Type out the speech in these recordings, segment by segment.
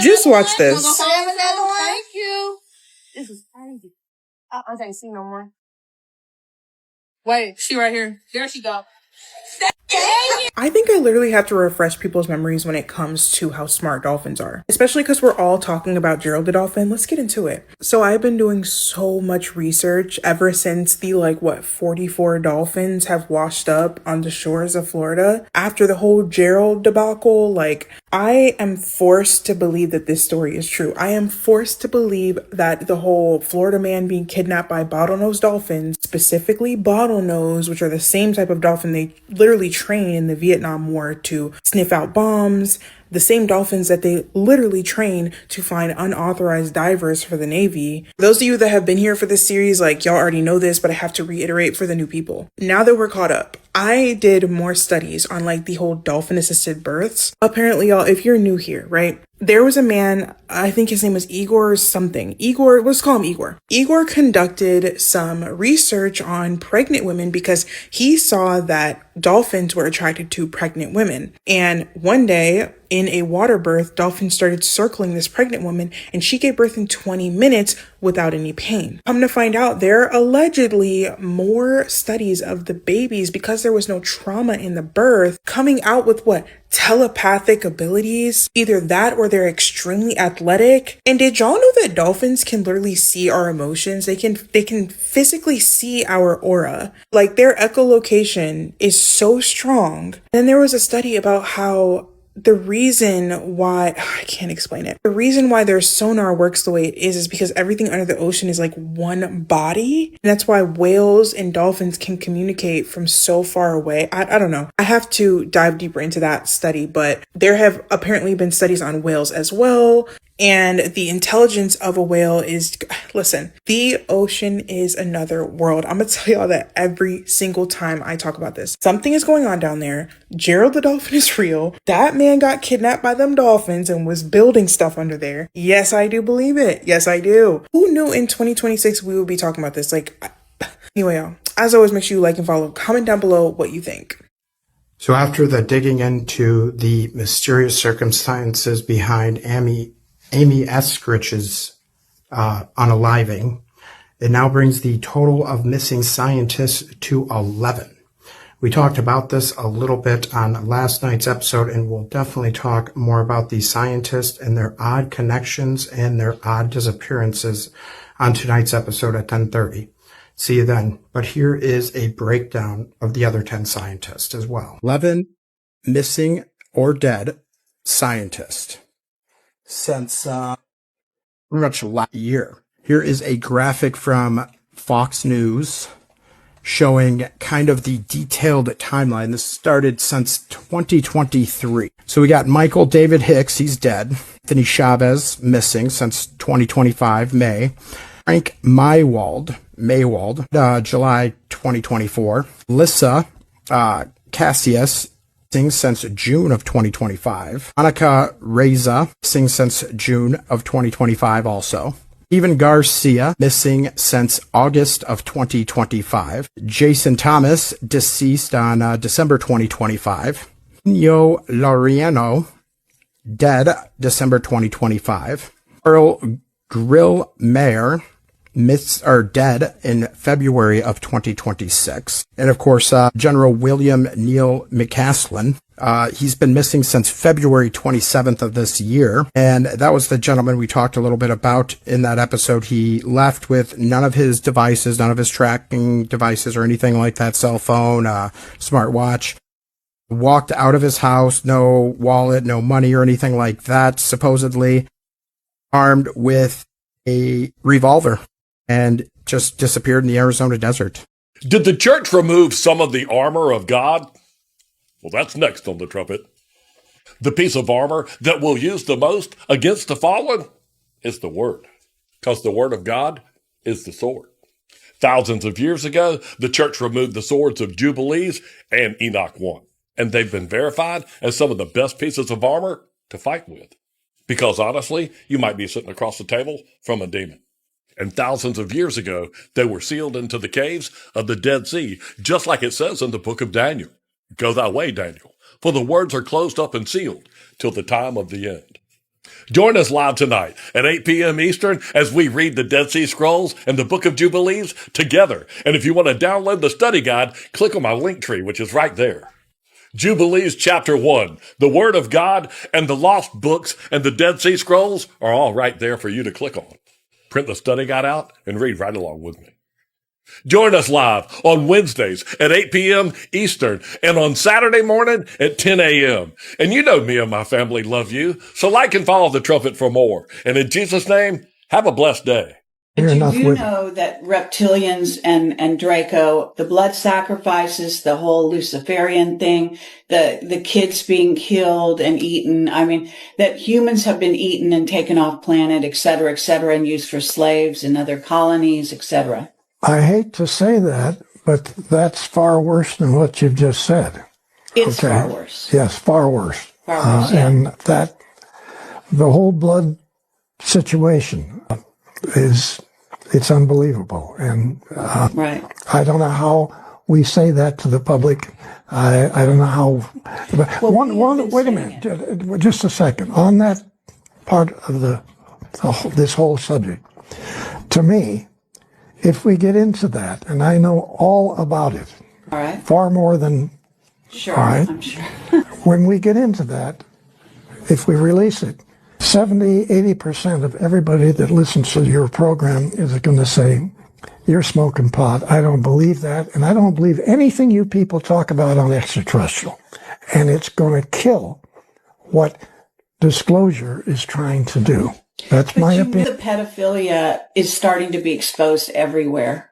Just watch this. Thank you. This is crazy. I can't see no more. Wait, she right here. There she go. I think I literally have to refresh people's memories when it comes to how smart dolphins are, especially because we're all talking about Gerald the dolphin. Let's get into it. So I've been doing so much research ever since the 44 dolphins have washed up on the shores of Florida after the whole Gerald debacle. I am forced to believe that this story is true. I am forced to believe that the whole Florida man being kidnapped by bottlenose dolphins, specifically bottlenose, which are the same type of dolphin they literally train in the Vietnam War to sniff out bombs, the same dolphins that they literally train to find unauthorized divers for the Navy. Those of you that have been here for this series, y'all already know this, but I have to reiterate for the new people. Now that we're caught up, I did more studies on the whole dolphin assisted births. Apparently, y'all, if you're new here, right? There was a man, I think his name was Igor something. Igor, let's call him Igor. Igor conducted some research on pregnant women because he saw that dolphins were attracted to pregnant women. And one day in a water birth, dolphins started circling this pregnant woman and she gave birth in 20 minutes without any pain. Come to find out, there are allegedly more studies of the babies, because there was no trauma in the birth, coming out with telepathic abilities, either that or they're extremely athletic. And did y'all know that dolphins can literally see our emotions? They can physically see our aura. Their echolocation is so strong. And there was a study about how the reason why, I can't explain it. The reason why their sonar works the way it is because everything under the ocean is one body. And that's why whales and dolphins can communicate from so far away. I don't know. I have to dive deeper into that study, but there have apparently been studies on whales as well. And the intelligence of a whale is, listen, the ocean is another world. I'm going to tell y'all that every single time I talk about this. Something is going on down there. Gerald the dolphin is real. That man got kidnapped by them dolphins and was building stuff under there. Yes, I do believe it. Yes, I do. Who knew in 2026 we would be talking about this? Anyway, y'all, as always, make sure you like and follow. Comment down below what you think. So after the digging into the mysterious circumstances behind Amy Eskridge's unaliving, it now brings the total of missing scientists to 11. We talked about this a little bit on last night's episode, and we'll definitely talk more about these scientists and their odd connections and their odd disappearances on tonight's episode at 10:30. See you then. But here is a breakdown of the other 10 scientists as well. 11 missing or dead scientists since pretty much last year. Here is a graphic from Fox News showing kind of the detailed timeline. This started since 2023. So we got Michael David Hicks, he's dead. Anthony Chavez, missing since 2025, May. Frank Maywald, July 2024. Lissa Cassius, missing since June of 2025. Monica Reza, missing since June of 2025 also. Steven Garcia, missing since August of 2025. Jason Thomas, deceased on December 2025. Nino Laureano, dead December 2025. Earl Grill Mayer, dead in February of 2026. And of course, General William Neil McCaslin, he's been missing since February 27th of this year. And that was the gentleman we talked a little bit about in that episode. He left with none of his devices, none of his tracking devices or anything like that, cell phone, smartwatch. Walked out of his house, no wallet, no money or anything like that, supposedly armed with a revolver, and just disappeared in the Arizona desert. Did the church remove some of the armor of God? Well, that's next on the trumpet. The piece of armor that we'll use the most against the fallen is the Word, because the Word of God is the sword. Thousands of years ago, the church removed the swords of Jubilees and Enoch 1, and they've been verified as some of the best pieces of armor to fight with. Because honestly, you might be sitting across the table from a demon. And thousands of years ago, they were sealed into the caves of the Dead Sea, just like it says in the book of Daniel. Go thy way, Daniel, for the words are closed up and sealed till the time of the end. Join us live tonight at 8 p.m. Eastern as we read the Dead Sea Scrolls and the Book of Jubilees together. And if you want to download the study guide, click on my link tree, which is right there. Jubilees chapter 1, the Word of God and the lost books and the Dead Sea Scrolls are all right there for you to click on. Print the study guide out and read right along with me. Join us live on Wednesdays at 8 p.m. Eastern and on Saturday morning at 10 a.m. And you know me and my family love you, so like and follow the trumpet for more. And in Jesus' name, have a blessed day. Do you know that reptilians and Draco, the blood sacrifices, the whole Luciferian thing, the kids being killed and eaten, I mean, that humans have been eaten and taken off planet, et cetera, and used for slaves in other colonies, et cetera? I hate to say that, but that's far worse than what you've just said. It's far worse. Yes, far worse. Far worse, yeah. And that the whole blood situation it's unbelievable. And right. I don't know how we say that to the public. I don't know how. But wait a minute, just a second. On that part of this whole subject, to me, if we get into that, and I know all about it, all right, far more than, sure, all right, I'm sure. When we get into that, if we release it, 70-80% of everybody that listens to your program is going to say, you're smoking pot. I don't believe that, and I don't believe anything you people talk about on extraterrestrial. And it's going to kill what disclosure is trying to do. That's my opinion. The pedophilia is starting to be exposed everywhere.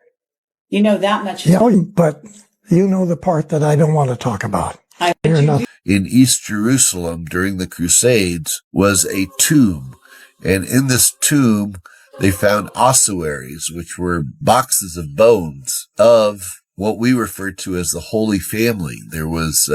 You know that much. Yeah, but you know the part that I don't want to talk about. In East Jerusalem during the Crusades was a tomb. And in this tomb, they found ossuaries, which were boxes of bones of what we refer to as the Holy Family. There was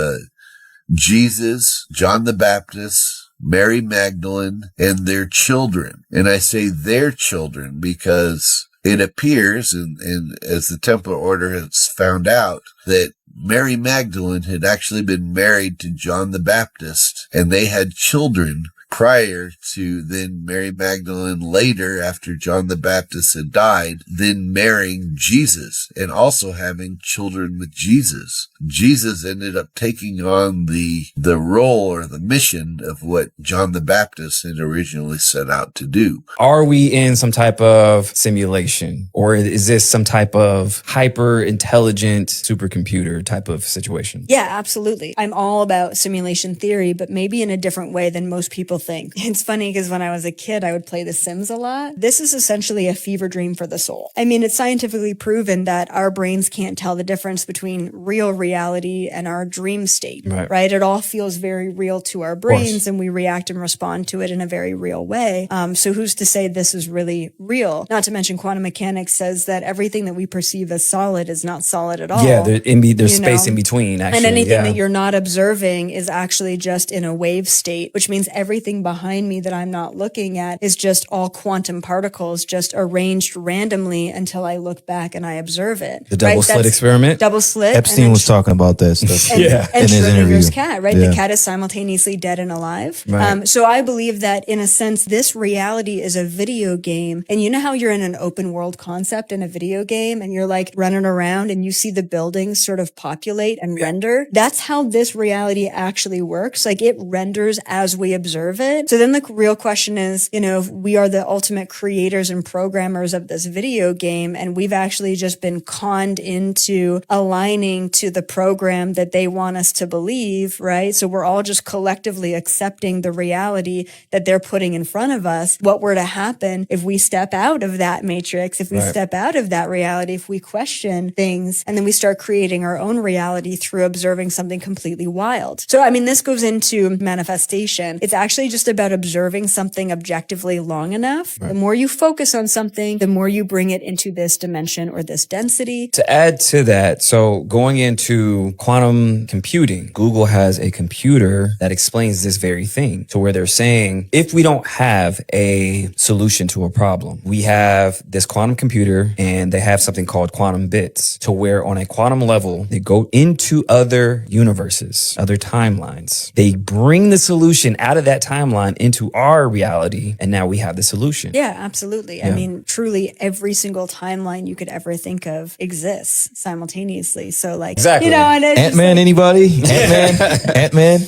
Jesus, John the Baptist, Mary Magdalene, and their children. And I say their children because it appears, and as the Templar Order has found out, that Mary Magdalene had actually been married to John the Baptist, and they had children prior to then Mary Magdalene later, after John the Baptist had died, then marrying Jesus and also having children with Jesus. Jesus ended up taking on the role or the mission of what John the Baptist had originally set out to do. Are we in some type of simulation, or is this some type of hyper intelligent supercomputer type of situation? Yeah, absolutely. I'm all about simulation theory, but maybe in a different way than most people think. It's funny because when I was a kid, I would play The Sims a lot. This is essentially a fever dream for the soul. I mean, it's scientifically proven that our brains can't tell the difference between real reality and our dream state, right? It all feels very real to our brains and we react and respond to it in a very real way. So who's to say this is really real? Not to mention quantum mechanics says that everything that we perceive as solid is not solid at all. Yeah, there's space in between, actually. And anything that you're not observing is actually just in a wave state, which means everything behind me that I'm not looking at is just all quantum particles just arranged randomly until I look back and I observe it. The double slit experiment? Double slit. Epstein was talking about this stuff in his interview. Schrodinger's cat, right? The cat is simultaneously dead and alive. Right. So I believe that in a sense, this reality is a video game. And you know how you're in an open world concept in a video game and you're like running around and you see the buildings sort of populate and render? That's how this reality actually works. Like it renders as we observe it. So then the real question is, if we are the ultimate creators and programmers of this video game and we've actually just been conned into aligning to the program that they want us to believe, right? So we're all just collectively accepting the reality that they're putting in front of us. What were to happen if we step out of that matrix, if we step out of that reality, if we question things, and then we start creating our own reality through observing something completely wild. So, I mean, this goes into manifestation. It's actually just about observing something objectively long enough. The more you focus on something, the more you bring it into this dimension or this density. To add to that, so going into quantum computing, Google has a computer that explains this very thing, to where they're saying, if we don't have a solution to a problem, we have this quantum computer and they have something called quantum bits, to where on a quantum level, they go into other universes, other timelines. They bring the solution out of that timeline timeline into our reality, and now we have the solution. Yeah, absolutely. I mean, truly every single timeline you could ever think of exists simultaneously. So like, Exactly. you know, and it's just Ant-Man, like, anybody? Ant-Man? Ant-Man?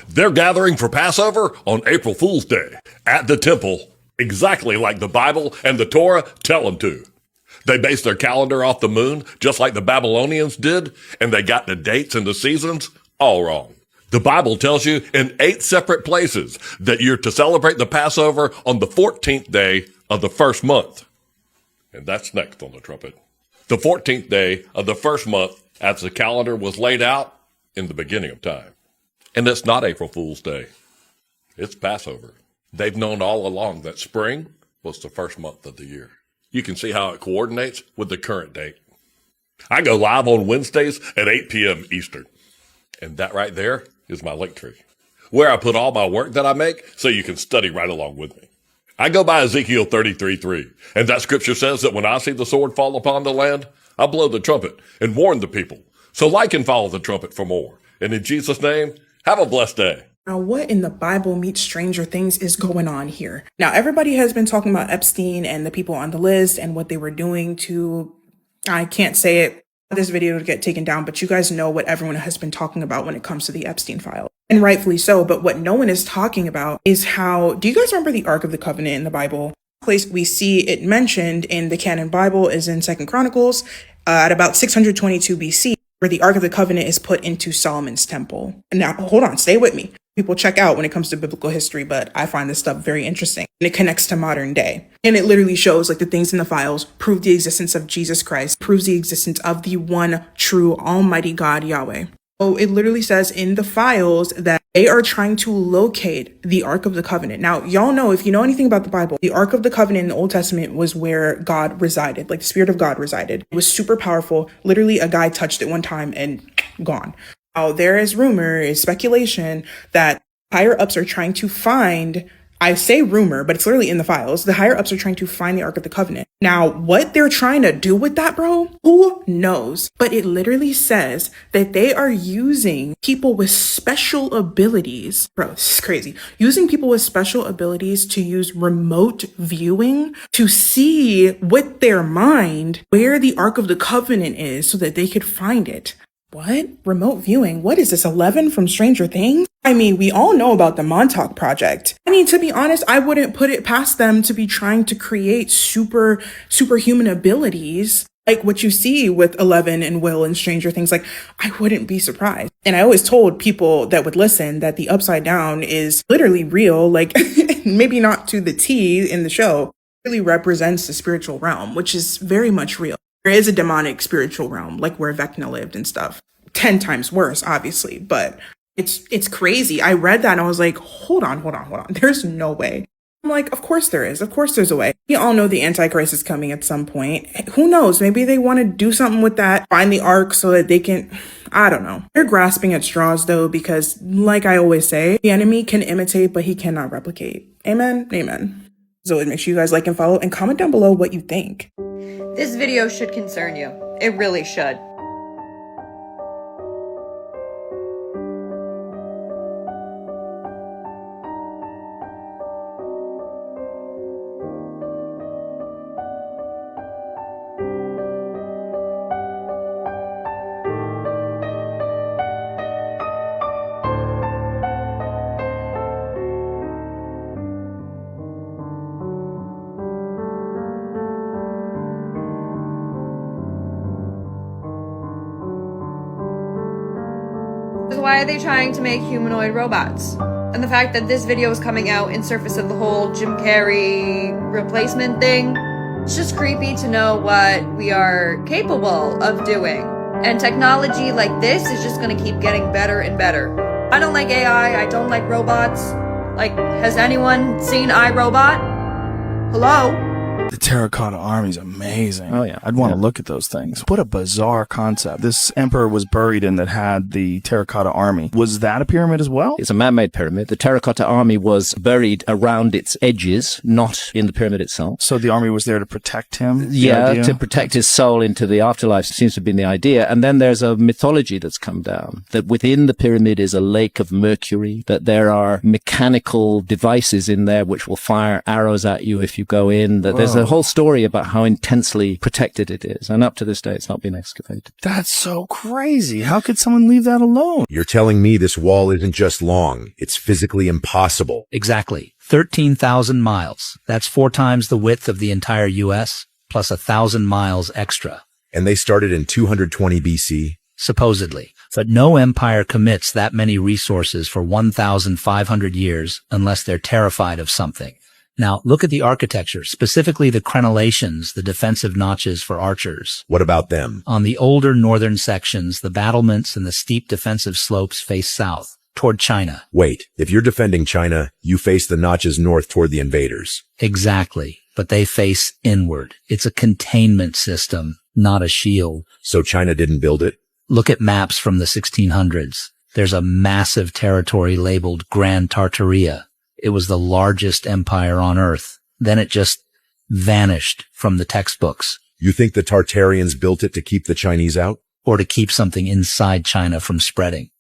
They're gathering for Passover on April Fool's Day at the temple, exactly like the Bible and the Torah tell them to. They base their calendar off the moon, just like the Babylonians did, and they got the dates and the seasons all wrong. The Bible tells you in 8 separate places that you're to celebrate the Passover on the 14th day of the first month. And that's next on the trumpet. The 14th day of the first month as the calendar was laid out in the beginning of time. And it's not April Fool's Day. It's Passover. They've known all along that spring was the first month of the year. You can see how it coordinates with the current date. I go live on Wednesdays at 8 p.m. Eastern. And that right there is my link tree, where I put all my work that I make so you can study right along with me. I go by Ezekiel 33:3, and that scripture says that when I see the sword fall upon the land, I blow the trumpet and warn the people. So like and follow the trumpet for more. And in Jesus' name, have a blessed day. Now, what in the Bible meets Stranger Things is going on here? Now, everybody has been talking about Epstein and the people on the list and what they were doing to, I can't say it, this video to get taken down, but you guys know what everyone has been talking about when it comes to the Epstein file. And rightfully so, but what no one is talking about is how, do you guys remember the Ark of the Covenant in the Bible? The place we see it mentioned in the canon Bible is in 2 Chronicles at about 622 BC, where the Ark of the Covenant is put into Solomon's temple. And now, hold on, stay with me. People check out when it comes to biblical history, but I find this stuff very interesting. And it connects to modern day. And it literally shows like the things in the files prove the existence of Jesus Christ, proves the existence of the one true almighty God, Yahweh. So it literally says in the files that they are trying to locate the Ark of the Covenant. Now, y'all know, if you know anything about the Bible, the Ark of the Covenant in the Old Testament was where God resided, like the Spirit of God resided. It was super powerful. Literally, a guy touched it one time and gone. Now, there is rumor, is speculation that higher ups are trying to find, I say rumor, but it's literally in the files. The higher ups are trying to find the Ark of the Covenant. Now, what they're trying to do with that, bro, who knows? But it literally says that they are using people with special abilities. Bro, this is crazy. Using people with special abilities to use remote viewing to see with their mind where the Ark of the Covenant is so that they could find it. What? Remote viewing? What is this, 11 from Stranger Things? I mean, we all know about the Montauk Project. I mean, to be honest, I wouldn't put it past them to be trying to create superhuman abilities like what you see with Eleven and Will and Stranger Things. Like, I wouldn't be surprised. And I always told people that would listen that the Upside Down is literally real, like maybe not to the T in the show, it really represents the spiritual realm, which is very much real. There is a demonic spiritual realm, like where Vecna lived and stuff. 10 times worse, obviously, but it's crazy. I read that and I was like, hold on. There's no way. I'm like, of course there is. Of course there's a way. We all know the Antichrist is coming at some point. Who knows? Maybe they want to do something with that, find the Ark so that they can, I don't know. They're grasping at straws though, because like I always say, the enemy can imitate, but he cannot replicate. Amen. Amen. So make sure you guys like and follow and comment down below what you think. This video should concern you. It really should. Why are they trying to make humanoid robots? And the fact that this video is coming out in surface of the whole Jim Carrey replacement thing, it's just creepy to know what we are capable of doing. And technology like this is just gonna keep getting better and better. I don't like AI, I don't like robots. Like, has anyone seen iRobot? Hello? The terracotta army is amazing. Oh, yeah. I'd want to look at those things. What a bizarre concept. This emperor was buried in that had the terracotta army. Was that a pyramid as well? It's a man-made pyramid. The terracotta army was buried around its edges, not in the pyramid itself. So the army was there to protect him? Yeah, to protect his soul into the afterlife seems to have been the idea. And then there's a mythology that's come down, that within the pyramid is a lake of mercury, that there are mechanical devices in there which will fire arrows at you if you go in, that there's a whole story about how intensely protected it is. And up to this day, it's not been excavated. That's so crazy. How could someone leave that alone? You're telling me this wall isn't just long, it's physically impossible. Exactly. 13,000 miles. That's 4 times the width of the entire U.S., plus 1,000 miles extra. And they started in 220 BC? Supposedly. But no empire commits that many resources for 1,500 years unless they're terrified of something. Now, look at the architecture, specifically the crenellations, the defensive notches for archers. What about them? On the older northern sections, the battlements and the steep defensive slopes face south, toward China. Wait, if you're defending China, you face the notches north toward the invaders. Exactly, but they face inward. It's a containment system, not a shield. So China didn't build it? Look at maps from the 1600s. There's a massive territory labeled Grand Tartaria. It was the largest empire on Earth. Then it just vanished from the textbooks. You think the Tartarians built it to keep the Chinese out? Or to keep something inside China from spreading.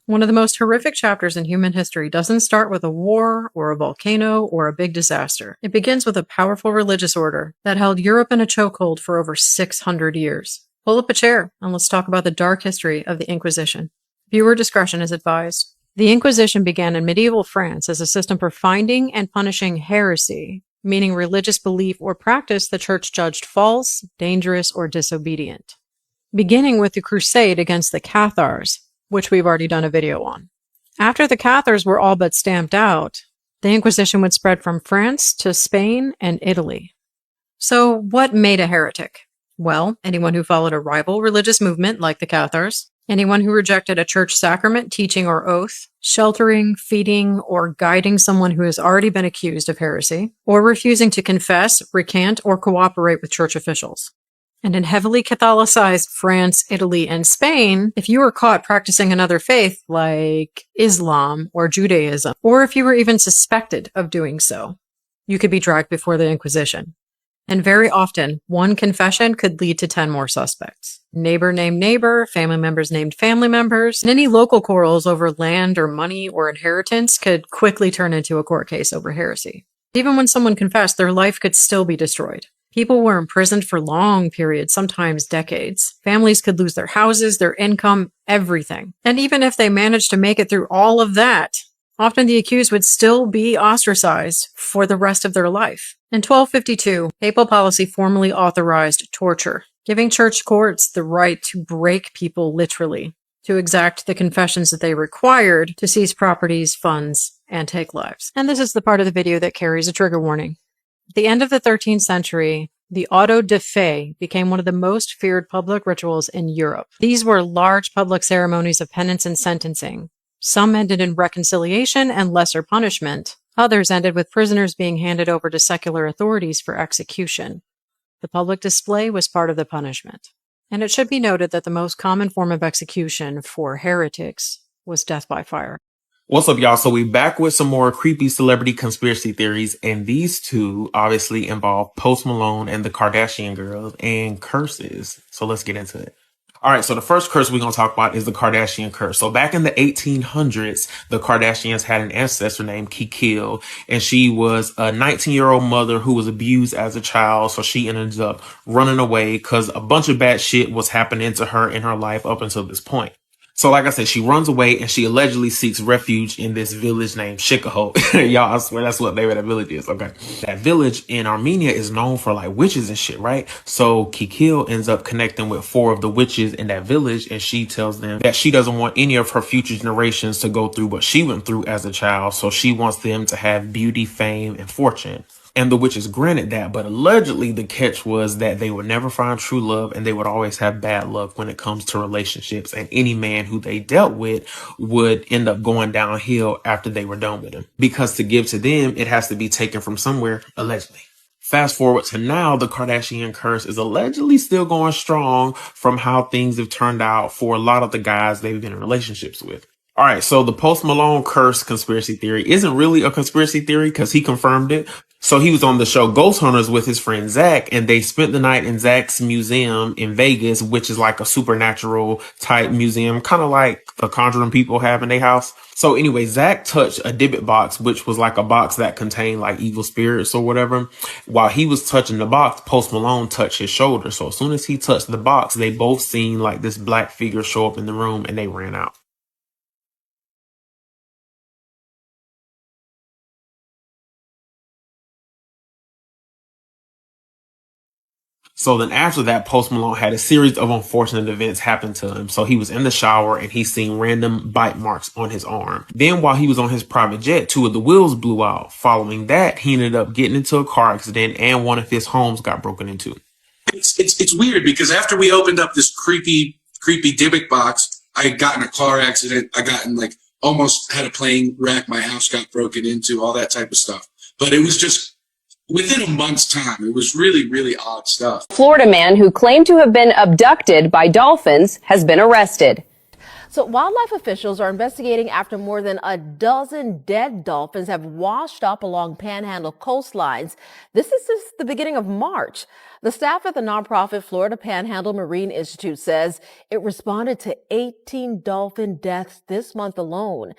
One of the most horrific chapters in human history doesn't start with a war or a volcano or a big disaster. It begins with a powerful religious order that held Europe in a chokehold for over 600 years. Pull up a chair and let's talk about the dark history of the Inquisition. Viewer discretion is advised. The Inquisition began in medieval France as a system for finding and punishing heresy, meaning religious belief or practice the church judged false, dangerous, or disobedient. Beginning with the crusade against the Cathars, which we've already done a video on. After the Cathars were all but stamped out, the Inquisition would spread from France to Spain and Italy. So what made a heretic? Well, anyone who followed a rival religious movement like the Cathars, anyone who rejected a church sacrament, teaching, or oath, sheltering, feeding, or guiding someone who has already been accused of heresy, or refusing to confess, recant, or cooperate with church officials. And in heavily Catholicized France, Italy, and Spain, if you were caught practicing another faith like Islam or Judaism, or if you were even suspected of doing so, you could be dragged before the Inquisition. And very often, one confession could lead to 10 more suspects. Neighbor named neighbor, family members named family members, and any local quarrels over land or money or inheritance could quickly turn into a court case over heresy. Even when someone confessed, their life could still be destroyed. People were imprisoned for long periods, sometimes decades. Families could lose their houses, their income, everything. And even if they managed to make it through all of that, often the accused would still be ostracized for the rest of their life. In 1252, papal policy formally authorized torture, giving church courts the right to break people literally, to exact the confessions that they required, to seize properties, funds, and take lives. And this is the part of the video that carries a trigger warning. At the end of the 13th century, the auto de fe became one of the most feared public rituals in Europe. These were large public ceremonies of penance and sentencing. Some ended in reconciliation and lesser punishment. Others ended with prisoners being handed over to secular authorities for execution. The public display was part of the punishment. And it should be noted that the most common form of execution for heretics was death by fire. What's up, y'all? So we back with some more creepy celebrity conspiracy theories, and these two obviously involve Post Malone and the Kardashian girls and curses. So let's get into it. All right, so the first curse we're going to talk about is the Kardashian curse. So back in the 1800s, the Kardashians had an ancestor named Kikil, and she was a 19-year-old mother who was abused as a child. So she ended up running away because a bunch of bad shit was happening to her in her life up until this point. So like I said, she runs away and she allegedly seeks refuge in this village named Shikaho. Y'all, I swear that's what the name of that village is. Okay. That village in Armenia is known for like witches and shit, right? So Kikil ends up connecting with 4 of the witches in that village, and she tells them that she doesn't want any of her future generations to go through what she went through as a child. So she wants them to have beauty, fame, and fortune. And the witches granted that, but allegedly the catch was that they would never find true love and they would always have bad luck when it comes to relationships. And any man who they dealt with would end up going downhill after they were done with him. Because to give to them, it has to be taken from somewhere, allegedly. Fast forward to now, the Kardashian curse is allegedly still going strong from how things have turned out for a lot of the guys they've been in relationships with. All right, so the Post Malone curse conspiracy theory isn't really a conspiracy theory because he confirmed it. So he was on the show Ghost Hunters with his friend Zach, and they spent the night in Zach's museum in Vegas, which is like a supernatural type museum, kind of like the Conjuring people have in their house. So anyway, Zach touched a Dybbuk box, which was like a box that contained like evil spirits or whatever. While he was touching the box, Post Malone touched his shoulder. So as soon as he touched the box, they both seen like this black figure show up in the room and they ran out. So then after that, Post Malone had a series of unfortunate events happen to him. So he was in the shower and he seen random bite marks on his arm. Then while he was on his private jet, 2 of the wheels blew out. Following that, he ended up getting into a car accident and one of his homes got broken into. It's weird because after we opened up this creepy Dybbuk box, I got in a car accident. I got in almost had a plane wreck. My house got broken into, all that type of stuff. But it was just within a month's time. It was really, really odd stuff. Florida man who claimed to have been abducted by dolphins has been arrested. So wildlife officials are investigating after more than a dozen dead dolphins have washed up along Panhandle coastlines. This is just the beginning of March. The staff at the nonprofit Florida Panhandle Marine Institute says it responded to 18 dolphin deaths this month alone.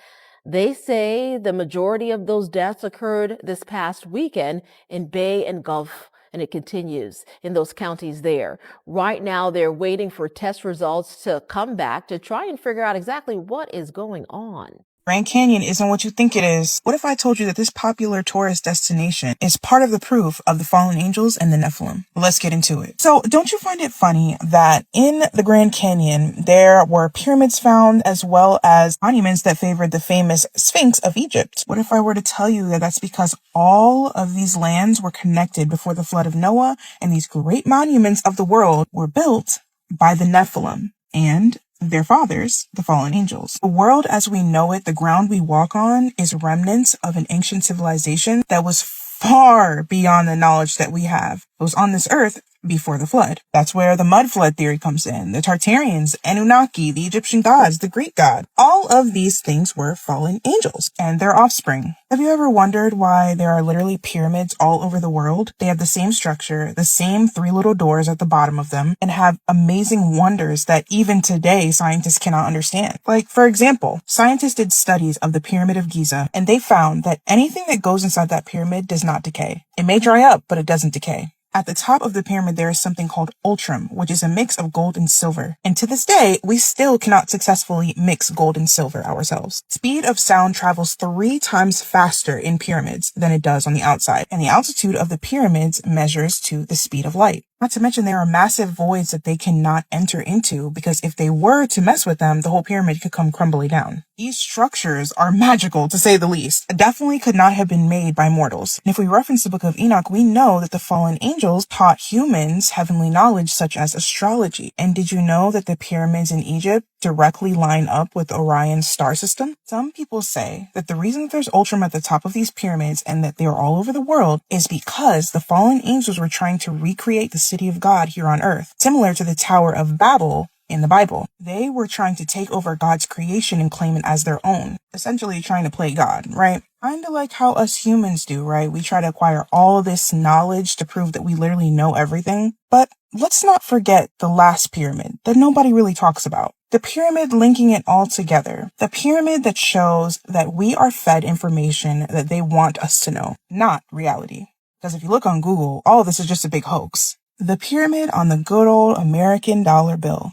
They say the majority of those deaths occurred this past weekend in Bay and Gulf, and it continues in those counties there. Right now, they're waiting for test results to come back to try and figure out exactly what is going on. Grand Canyon isn't what you think it is. What if I told you that this popular tourist destination is part of the proof of the fallen angels and the Nephilim? Let's get into it. So, don't you find it funny that in the Grand Canyon, there were pyramids found as well as monuments that favored the famous Sphinx of Egypt? What if I were to tell you that that's because all of these lands were connected before the flood of Noah, and these great monuments of the world were built by the Nephilim and their fathers, the fallen angels. The world as we know it, the ground we walk on, is remnants of an ancient civilization that was far beyond the knowledge that we have. It was on this earth before the flood. That's where the mud flood theory comes in. The Tartarians, Annunaki, the Egyptian gods, the Greek god. All of these things were fallen angels and their offspring. Have you ever wondered why there are literally pyramids all over the world? They have the same structure, the same 3 little doors at the bottom of them, and have amazing wonders that even today scientists cannot understand. Like, for example, scientists did studies of the Pyramid of Giza, and they found that anything that goes inside that pyramid does not decay. It may dry up, but it doesn't decay. At the top of the pyramid, there is something called ultram, which is a mix of gold and silver. And to this day, we still cannot successfully mix gold and silver ourselves. Speed of sound travels 3 times faster in pyramids than it does on the outside. And the altitude of the pyramids measures to the speed of light. Not to mention there are massive voids that they cannot enter into because if they were to mess with them, the whole pyramid could come crumbling down. These structures are magical, to say the least. Definitely could not have been made by mortals. And if we reference the book of Enoch, we know that the fallen angels taught humans heavenly knowledge such as astrology. And did you know that the pyramids in Egypt directly line up with Orion's star system? Some people say that the reason that there's ultram at the top of these pyramids and that they're all over the world is because the fallen angels were trying to recreate the city of God here on earth, similar to the Tower of Babel in the Bible. They were trying to take over God's creation and claim it as their own, essentially trying to play God, right? Kind of like how us humans do, right? We try to acquire all this knowledge to prove that we literally know everything. But let's not forget the last pyramid that nobody really talks about. The pyramid linking it all together. The pyramid that shows that we are fed information that they want us to know, not reality. Because if you look on Google, all of this is just a big hoax. The pyramid on the good old American dollar bill.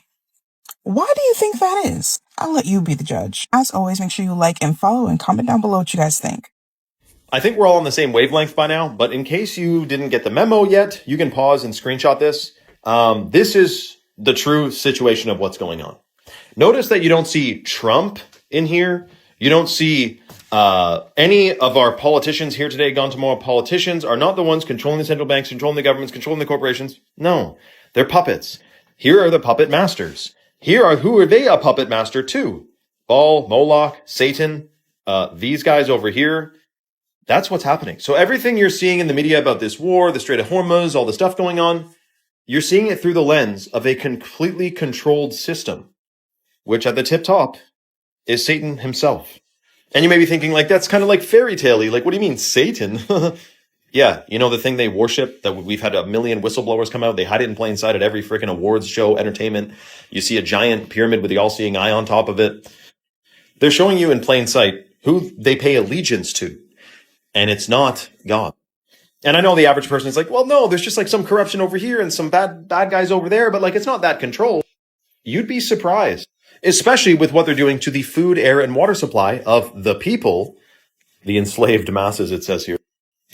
Why do you think that is? I'll let you be the judge. As always, make sure you like and follow and comment down below what you guys think. I think we're all on the same wavelength by now, but in case you didn't get the memo yet, you can pause and screenshot this. This is the true situation of what's going on. Notice that you don't see Trump in here. You don't see any of our politicians here today, gone tomorrow. Politicians are not the ones controlling the central banks, controlling the governments, controlling the corporations. No, they're puppets. Here are the puppet masters. Who are they a puppet master to? Baal, Moloch, Satan, these guys over here. That's what's happening. So everything you're seeing in the media about this war, the Strait of Hormuz, all the stuff going on, you're seeing it through the lens of a completely controlled system, which at the tip top is Satan himself. And you may be thinking, like, that's kind of like fairy tale-y. Like, what do you mean, Satan? Yeah, you know the thing they worship, that we've had a million whistleblowers come out. They hide it in plain sight at every freaking awards show, entertainment. You see a giant pyramid with the all-seeing eye on top of it. They're showing you in plain sight who they pay allegiance to. And it's not God. And I know the average person is like, well, no, there's just like some corruption over here and some bad guys over there, but like it's not that controlled. You'd be surprised, especially with what they're doing to the food, air, and water supply of the people, the enslaved masses, it says here,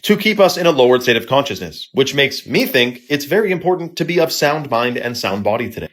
to keep us in a lowered state of consciousness, which makes me think it's very important to be of sound mind and sound body today.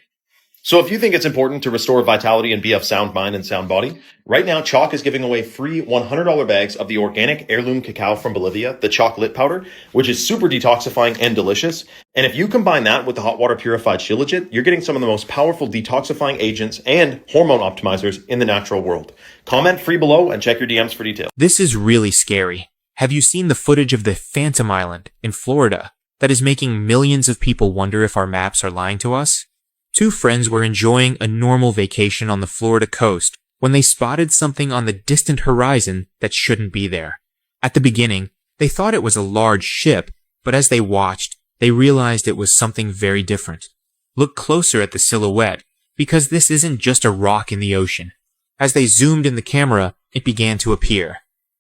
So if you think it's important to restore vitality and be of sound mind and sound body, right now Chalk is giving away free $100 bags of the organic heirloom cacao from Bolivia, the chocolate powder, which is super detoxifying and delicious. And if you combine that with the hot water purified Shilajit, you're getting some of the most powerful detoxifying agents and hormone optimizers in the natural world. Comment free below and check your DMs for details. This is really scary. Have you seen the footage of the Phantom Island in Florida that is making millions of people wonder if our maps are lying to us? Two friends were enjoying a normal vacation on the Florida coast when they spotted something on the distant horizon that shouldn't be there. At the beginning, they thought it was a large ship, but as they watched, they realized it was something very different. Look closer at the silhouette, because this isn't just a rock in the ocean. As they zoomed in the camera, it began to appear.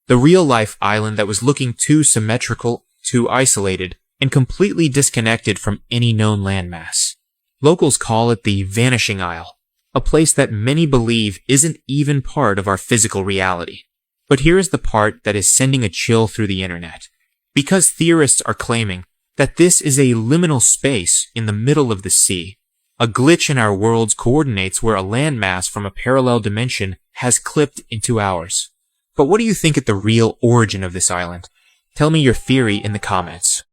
The real-life island that was looking too symmetrical, too isolated, and completely disconnected from any known landmass. Locals call it the Vanishing Isle, a place that many believe isn't even part of our physical reality. But here is the part that is sending a chill through the internet. Because theorists are claiming that this is a liminal space in the middle of the sea, a glitch in our world's coordinates where a landmass from a parallel dimension has clipped into ours. But what do you think at the real origin of this island? Tell me your theory in the comments.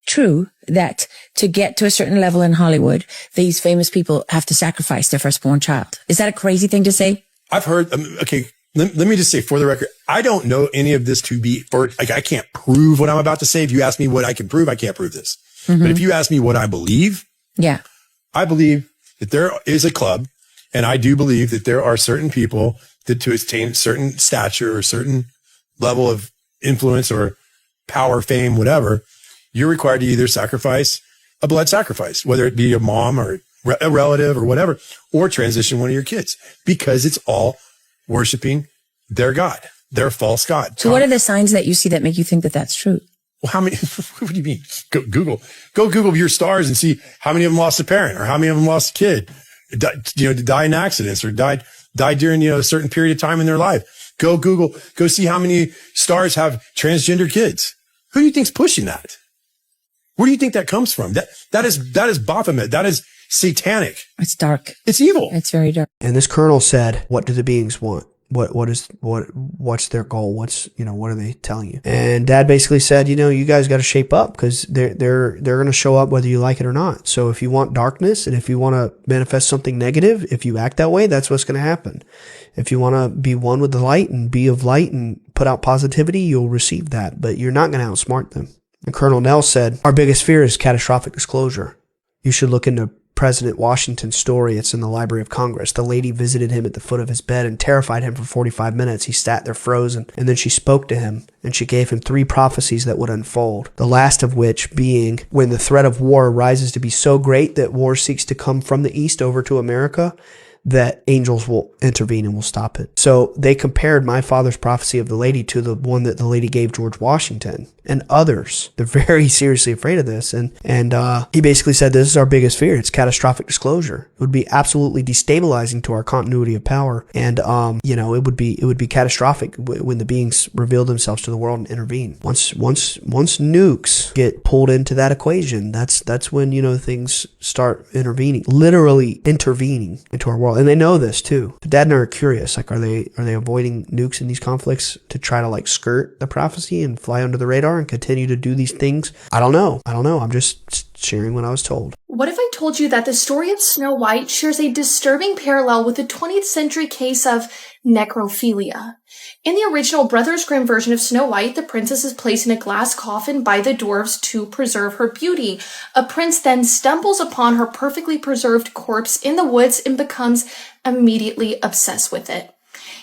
True that to get to a certain level in Hollywood, these famous people have to sacrifice their firstborn child. Is that a crazy thing to say? I've heard, okay, let me just say for the record, I don't know any of this to be, I can't prove what I'm about to say. If you ask me what I can prove, I can't prove this. Mm-hmm. But if you ask me what I believe, yeah, I believe that there is a club, and I do believe that there are certain people that to attain certain stature or certain level of influence or power, fame, whatever, you're required to either sacrifice a blood sacrifice, whether it be a mom or a relative or whatever, or transition one of your kids, because it's all worshiping their God, their false God. So what are the signs that you see that make you think that that's true? Well, how many, what do you mean? Go Google your stars and see how many of them lost a parent or how many of them lost a kid, die in accidents or died during, a certain period of time in their life. Go see how many stars have transgender kids. Who do you think's pushing that? Where do you think that comes from? That is Baphomet. That is satanic. It's dark. It's evil. It's very dark. And this colonel said, what do the beings want? What's their goal? What are they telling you? And Dad basically said, you guys got to shape up because they're going to show up whether you like it or not. So if you want darkness and if you want to manifest something negative, if you act that way, that's what's going to happen. If you want to be one with the light and be of light and put out positivity, you'll receive that, but you're not going to outsmart them. And Colonel Nell said, our biggest fear is catastrophic disclosure. You should look into President Washington's story. It's in the Library of Congress. The lady visited him at the foot of his bed and terrified him for 45 minutes. He sat there frozen, and then she spoke to him, and she gave him 3 prophecies that would unfold. The last of which being, when the threat of war rises to be so great that war seeks to come from the east over to America, that angels will intervene and will stop it. So they compared my father's prophecy of the lady to the one that the lady gave George Washington and others. They're very seriously afraid of this. And he basically said, this is our biggest fear. It's catastrophic disclosure. It would be absolutely destabilizing to our continuity of power. And, it would be catastrophic when the beings reveal themselves to the world and intervene. Once nukes get pulled into that equation, that's when, things start intervening, literally intervening into our world. And they know this too. Dad and I are curious. Like, are they avoiding nukes in these conflicts to try to skirt the prophecy and fly under the radar and continue to do these things? I don't know. I'm just sharing what I was told. What if I told you that the story of Snow White shares a disturbing parallel with the 20th century case of necrophilia? In the original Brothers Grimm version of Snow White, the princess is placed in a glass coffin by the dwarves to preserve her beauty. A prince then stumbles upon her perfectly preserved corpse in the woods and becomes immediately obsessed with it.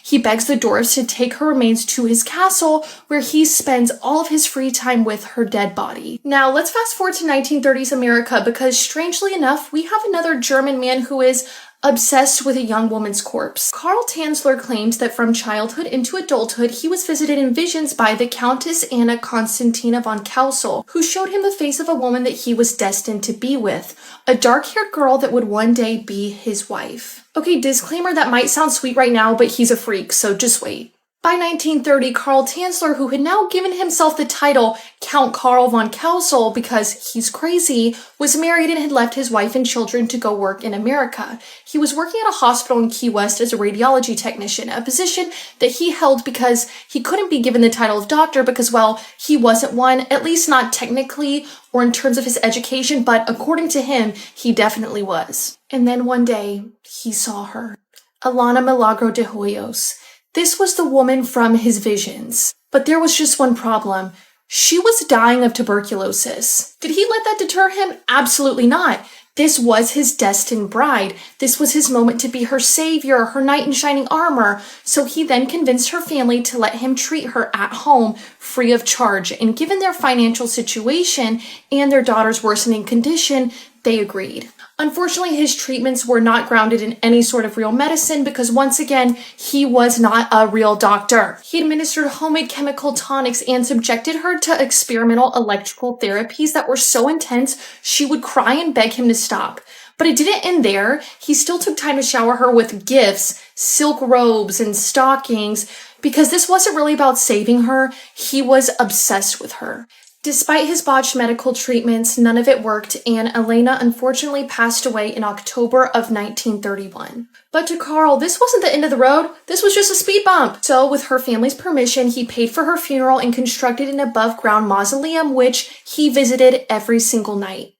He begs the dwarves to take her remains to his castle, where he spends all of his free time with her dead body. Now, let's fast forward to 1930s America, because strangely enough, we have another German man who is obsessed with a young woman's corpse. Karl Tanzler claims that from childhood into adulthood, he was visited in visions by the Countess Anna Constantina von Kausel, who showed him the face of a woman that he was destined to be with, a dark-haired girl that would one day be his wife. Okay, disclaimer, that might sound sweet right now, but he's a freak, so just wait. By 1930, Karl Tanzler, who had now given himself the title Count Karl von Kausel because he's crazy, was married and had left his wife and children to go work in America. He was working at a hospital in Key West as a radiology technician, a position that he held because he couldn't be given the title of doctor because, well, he wasn't one, at least not technically or in terms of his education, but according to him, he definitely was. And then one day, he saw her. Alana Milagro de Hoyos. This was the woman from his visions. But there was just one problem. She was dying of tuberculosis. Did he let that deter him? Absolutely not. This was his destined bride. This was his moment to be her savior, her knight in shining armor. So he then convinced her family to let him treat her at home free of charge. And given their financial situation and their daughter's worsening condition, they agreed. Unfortunately, his treatments were not grounded in any sort of real medicine because, once again, he was not a real doctor. He administered homemade chemical tonics and subjected her to experimental electrical therapies that were so intense she would cry and beg him to stop. But it didn't end there. He still took time to shower her with gifts, silk robes, and stockings, because this wasn't really about saving her. He was obsessed with her. Despite his botched medical treatments, none of it worked, and Elena unfortunately passed away in October of 1931. But to Karl, this wasn't the end of the road. This was just a speed bump. So, with her family's permission, he paid for her funeral and constructed an above-ground mausoleum, which he visited every single night.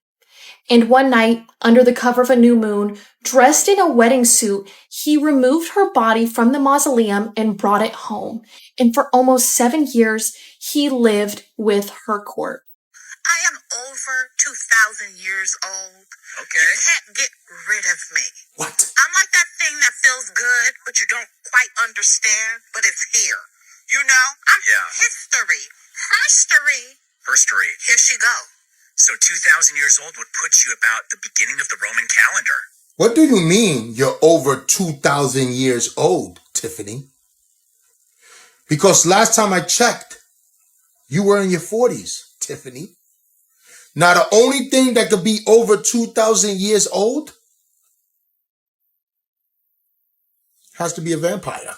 And one night, under the cover of a new moon, dressed in a wedding suit, he removed her body from the mausoleum and brought it home. And for almost 7 years, he lived with her corpse. I am over 2,000 years old. Okay. You can't get rid of me. What? I'm like that thing that feels good, but you don't quite understand, but it's here. You know? I'm history. Herstory. Here she go. So 2,000 years old would put you about the beginning of the Roman calendar. What do you mean you're over 2,000 years old, Tiffany? Because last time I checked, you were in your 40s, Tiffany. Now, the only thing that could be over 2,000 years old has to be a vampire.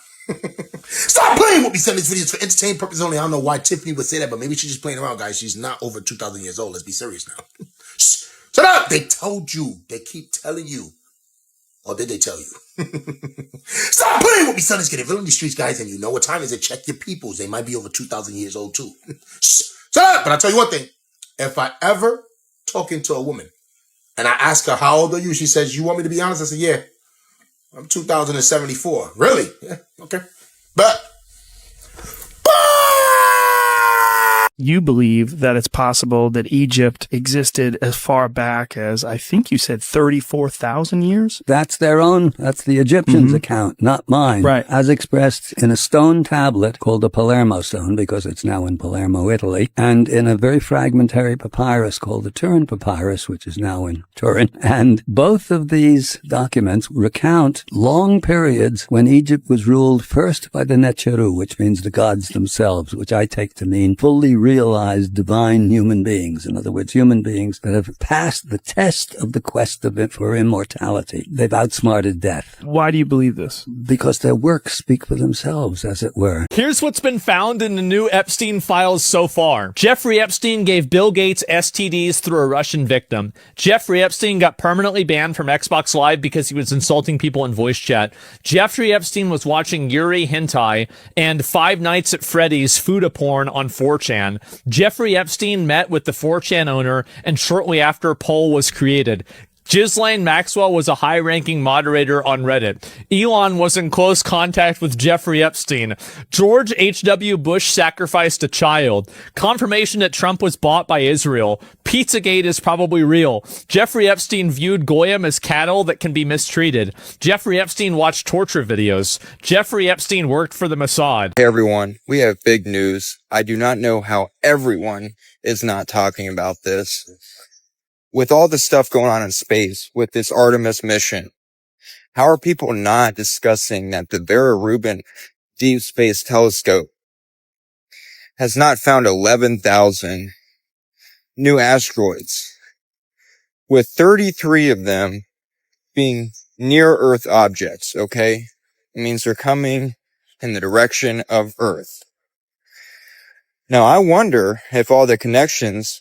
Stop playing with me, son. This video is for entertainment purposes only. I don't know why Tiffany would say that, but maybe she's just playing around, guys. She's not over 2,000 years old. Let's be serious now. Shut up! They told you. They keep telling you. Or did they tell you? Stop playing with me, son. Let's get it. If you're in the streets, guys, and you know what time is it, check your peoples. They might be over 2,000 years old, too. Shut up! But I'll tell you one thing. If I ever talking to a woman and I ask her, how old are you? She says, you want me to be honest? I say, yeah. I'm 2074. Really? Yeah, okay. But You believe that it's possible that Egypt existed as far back as, I think you said 34,000 years? That's the Egyptians' account, not mine. Right. As expressed in a stone tablet called the Palermo stone, because it's now in Palermo, Italy, and in a very fragmentary papyrus called the Turin papyrus, which is now in Turin. And both of these documents recount long periods when Egypt was ruled first by the Necheru, which means the gods themselves, which I take to mean fully realized divine human beings. In other words, human beings that have passed the test of the quest for immortality. They've outsmarted death. Why do you believe this? Because their works speak for themselves, as it were. Here's what's been found in the new Epstein files so far. Jeffrey Epstein gave Bill Gates STDs through a Russian victim. Jeffrey Epstein got permanently banned from Xbox Live because he was insulting people in voice chat. Jeffrey Epstein was watching Yuri Hentai and Five Nights at Freddy's Fuda porn on 4chan. Jeffrey Epstein met with the 4chan owner, and shortly after, a poll was created. Ghislaine Maxwell was a high-ranking moderator on Reddit. Elon was in close contact with Jeffrey Epstein. George H.W. Bush sacrificed a child. Confirmation that Trump was bought by Israel. Pizzagate is probably real. Jeffrey Epstein viewed Goyim as cattle that can be mistreated. Jeffrey Epstein watched torture videos. Jeffrey Epstein worked for the Mossad. Hey everyone, we have big news. I do not know how everyone is not talking about this. With all the stuff going on in space, with this Artemis mission, how are people not discussing that the Vera Rubin Deep Space Telescope has not found 11,000 new asteroids, with 33 of them being near-Earth objects, okay? It means they're coming in the direction of Earth. Now, I wonder if all the connections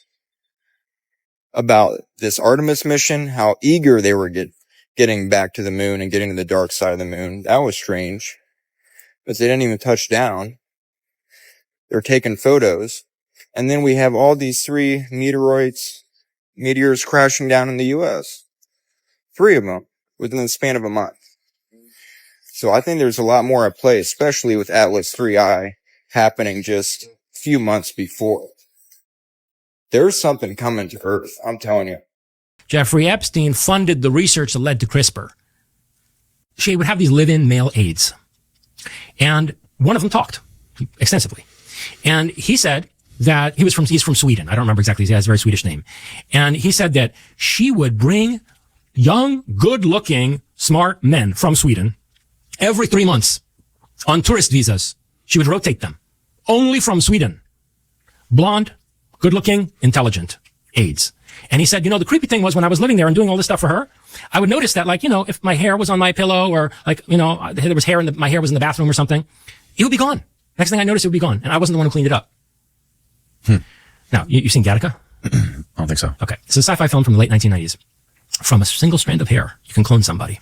about this Artemis mission, how eager they were getting back to the moon and getting to the dark side of the moon. That was strange. But they didn't even touch down. They're taking photos. And then we have all these 3 meteors crashing down in the U.S. 3 of them within the span of a month. So I think there's a lot more at play, especially with Atlas 3I happening just a few months before. There's something coming to Earth, I'm telling you. Jeffrey Epstein funded the research that led to CRISPR. She would have these live-in male aides. And one of them talked extensively. And he said that he's from Sweden. I don't remember exactly. He has a very Swedish name. And he said that she would bring young, good-looking, smart men from Sweden every 3 months on tourist visas. She would rotate them. Only from Sweden. Blonde, good-looking, intelligent aides. And he said, the creepy thing was when I was living there and doing all this stuff for her, I would notice that, if my hair was on my pillow or, there was hair my hair was in the bathroom or something, it would be gone. Next thing I noticed, it would be gone. And I wasn't the one who cleaned it up. Now, you seen Gattaca? I don't think so. Okay. It's a sci-fi film from the late 1990s. From a single strand of hair, you can clone somebody.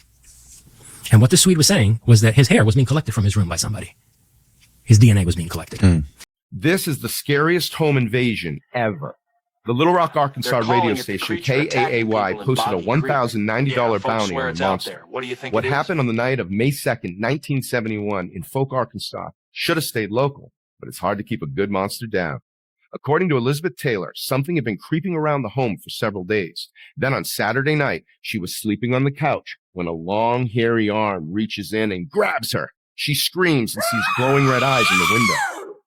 And what the Swede was saying was that his hair was being collected from his room by somebody. His DNA was being collected. This is the scariest home invasion ever. The Little Rock, Arkansas radio station KAAY posted a $1,090 bounty on the monster. What happened on the night of May 2nd, 1971 in Folk, Arkansas should have stayed local, but it's hard to keep a good monster down. According to Elizabeth Taylor, something had been creeping around the home for several days. Then on Saturday night, she was sleeping on the couch when a long, hairy arm reaches in and grabs her. She screams and sees glowing red eyes in the window.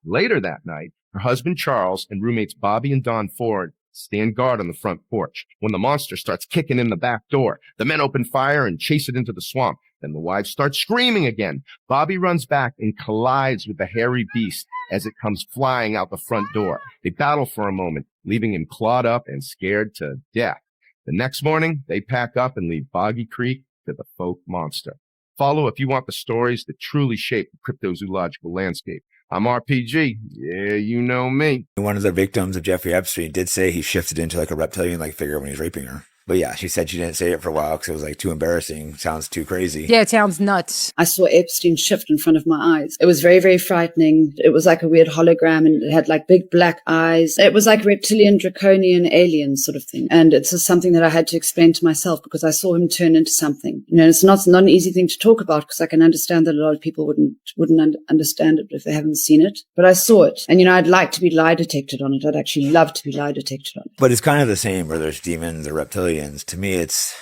Later that night, her husband Charles and roommates Bobby and Don Ford stand guard on the front porch. When the monster starts kicking in the back door, the men open fire and chase it into the swamp. Then the wives start screaming again. Bobby runs back and collides with the hairy beast as it comes flying out the front door. They battle for a moment, leaving him clawed up and scared to death. The next morning, they pack up and leave Boggy Creek to the folk monster. Follow if you want the stories that truly shape the cryptozoological landscape. I'm RPG. Yeah, you know me. One of the victims of Jeffrey Epstein did say he shifted into like a reptilian-like figure when he was raping her. But yeah, she said she didn't say it for a while because it was like too embarrassing. Sounds too crazy. Yeah, it sounds nuts. I saw Epstein shift in front of my eyes. It was very, very frightening. It was like a weird hologram and it had like big black eyes. It was like reptilian, draconian, alien sort of thing. And it's just something that I had to explain to myself because I saw him turn into something. You know, it's not an easy thing to talk about because I can understand that a lot of people wouldn't understand it if they haven't seen it. But I saw it. And, you know, I'd like to be lie detected on it. I'd actually love to be lie detected on it. But it's kind of the same, whether it's demons or reptilians. To me, it's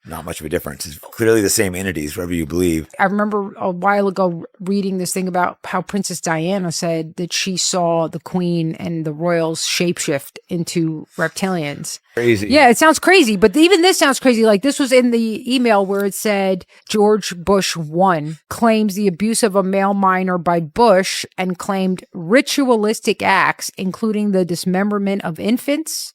not much of a difference. It's clearly the same entities, whatever you believe. I remember a while ago reading this thing about how Princess Diana said that she saw the Queen and the royals shapeshift into reptilians. Crazy. Yeah, it sounds crazy, but even this sounds crazy. Like this was in the email where it said George Bush 1 claims the abuse of a male minor by Bush and claimed ritualistic acts, including the dismemberment of infants,